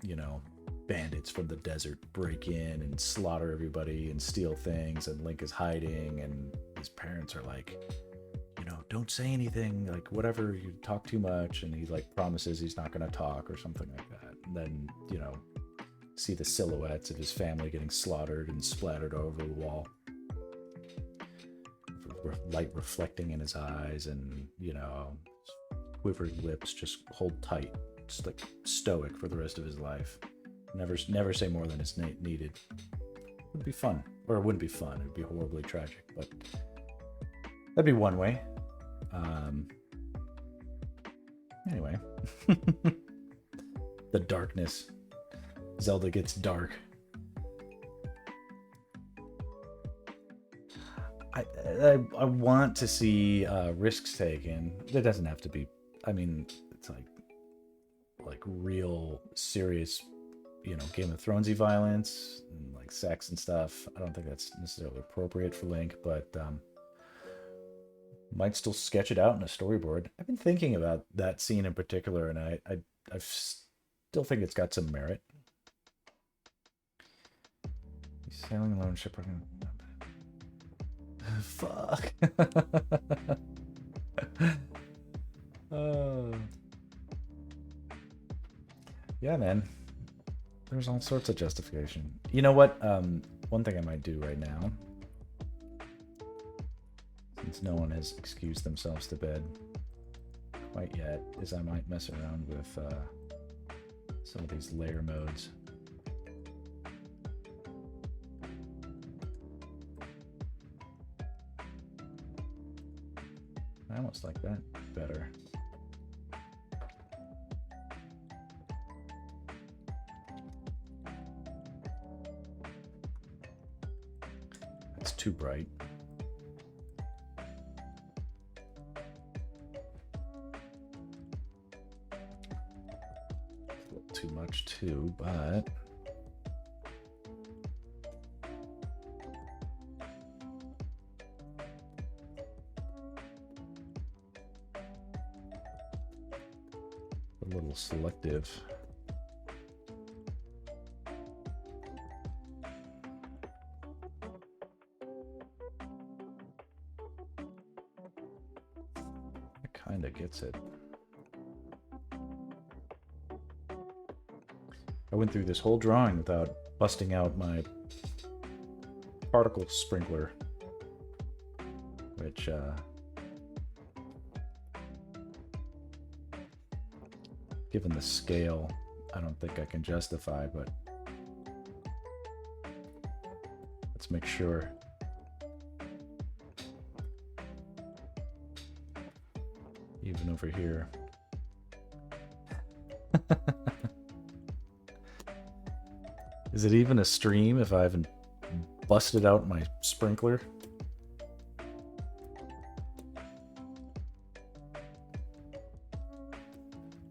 you know, bandits from the desert break in and slaughter everybody and steal things, and Link is hiding, and his parents are like, you know, don't say anything, like, whatever, you talk too much, and he like promises he's not going to talk or something like that. And then, you know, see the silhouettes of his family getting slaughtered and splattered over the wall, light reflecting in his eyes, and, you know, quivering lips, just hold tight, just like stoic for the rest of his life. Never say more than is needed. Would be fun, or it wouldn't be fun. It would be horribly tragic, but that'd be one way. Anyway, the darkness. Zelda gets dark. I want to see risks taken. It doesn't have to be. I mean, it's like real serious, you know, Game of Thronesy violence and like sex and stuff. I don't think that's necessarily appropriate for Link, but might still sketch it out in a storyboard. I've been thinking about that scene in particular, and I still think it's got some merit. He's sailing alone, shipwrecking. Fuck. Yeah, man. There's all sorts of justification. You know what? One thing I might do right now, since no one has excused themselves to bed quite yet, is I might mess around with some of these layer modes. I almost like that better. It's too bright. It's a little too much too, but a little selective. It kind of gets it. I went through this whole drawing without busting out my particle sprinkler, which given the scale, I don't think I can justify, but let's make sure. Even over here. Is it even a stream if I haven't busted out my sprinkler?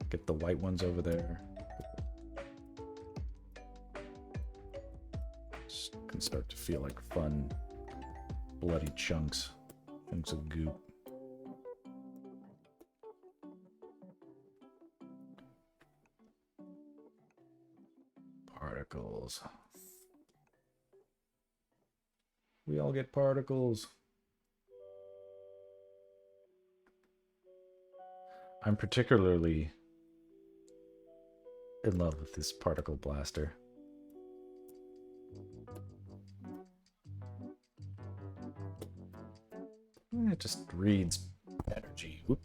Get the white ones over there. Just can start to feel like fun, bloody chunks of goop. Particles. We all get particles. I'm particularly in love with this particle blaster. It just reads better energy. Whoop.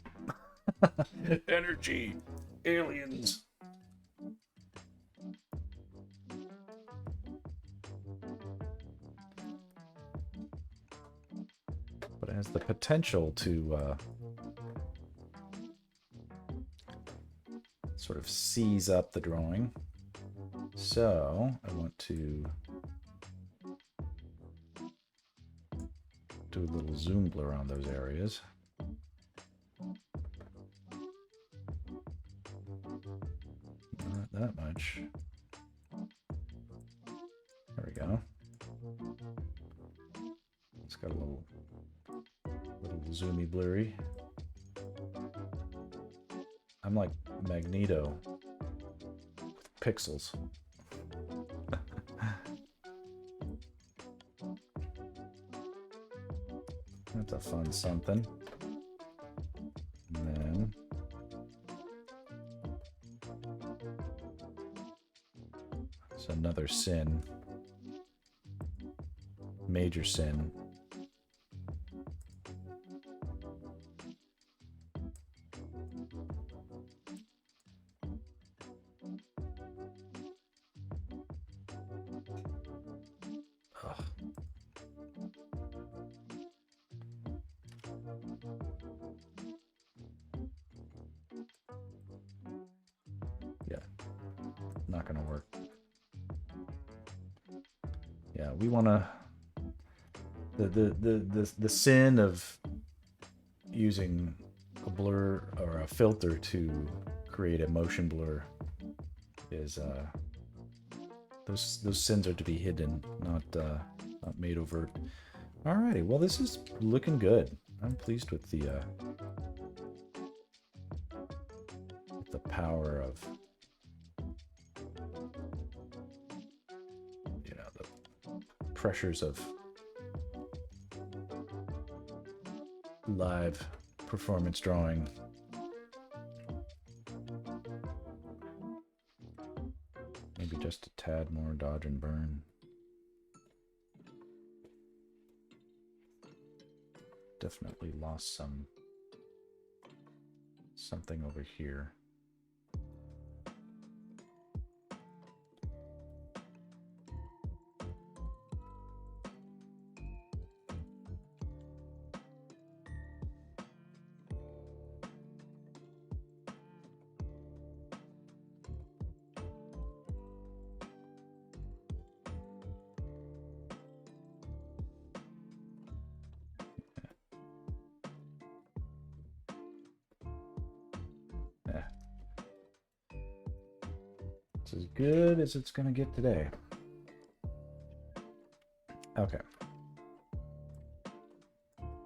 Energy. Aliens. But it has the potential to sort of seize up the drawing. So I want to do a little zoom blur on those areas. Not that much. There we go. It's got a little zoomy blurry. I'm like Magneto with pixels. That's a fun something. And then it's another sin. Major sin. Yeah, not gonna work. Yeah, we wanna the sin of using a blur or a filter to create a motion blur is those sins are to be hidden, not made overt. Alrighty, well this is looking good. I'm pleased with the power of, you know, the pressures of live performance drawing. Maybe just a tad more dodge and burn. Definitely lost something over here. It's as good as it's gonna get today. Okay.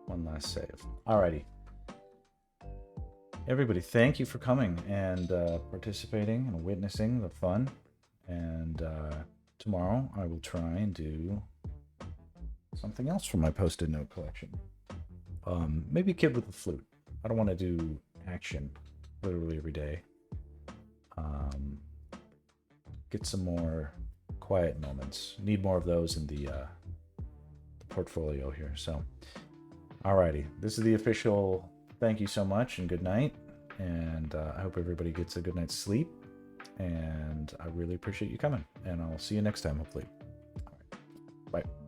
One last save. Alrighty. Everybody, thank you for coming and participating and witnessing the fun. And tomorrow I will try and do something else from my post-it note collection. Maybe a kid with a flute. I don't want to do action literally every day. Get some more quiet moments. Need more of those in the portfolio here. So, alrighty, this is the official thank you so much and good night. And I hope everybody gets a good night's sleep. And I really appreciate you coming. And I'll see you next time, hopefully. All right. Bye.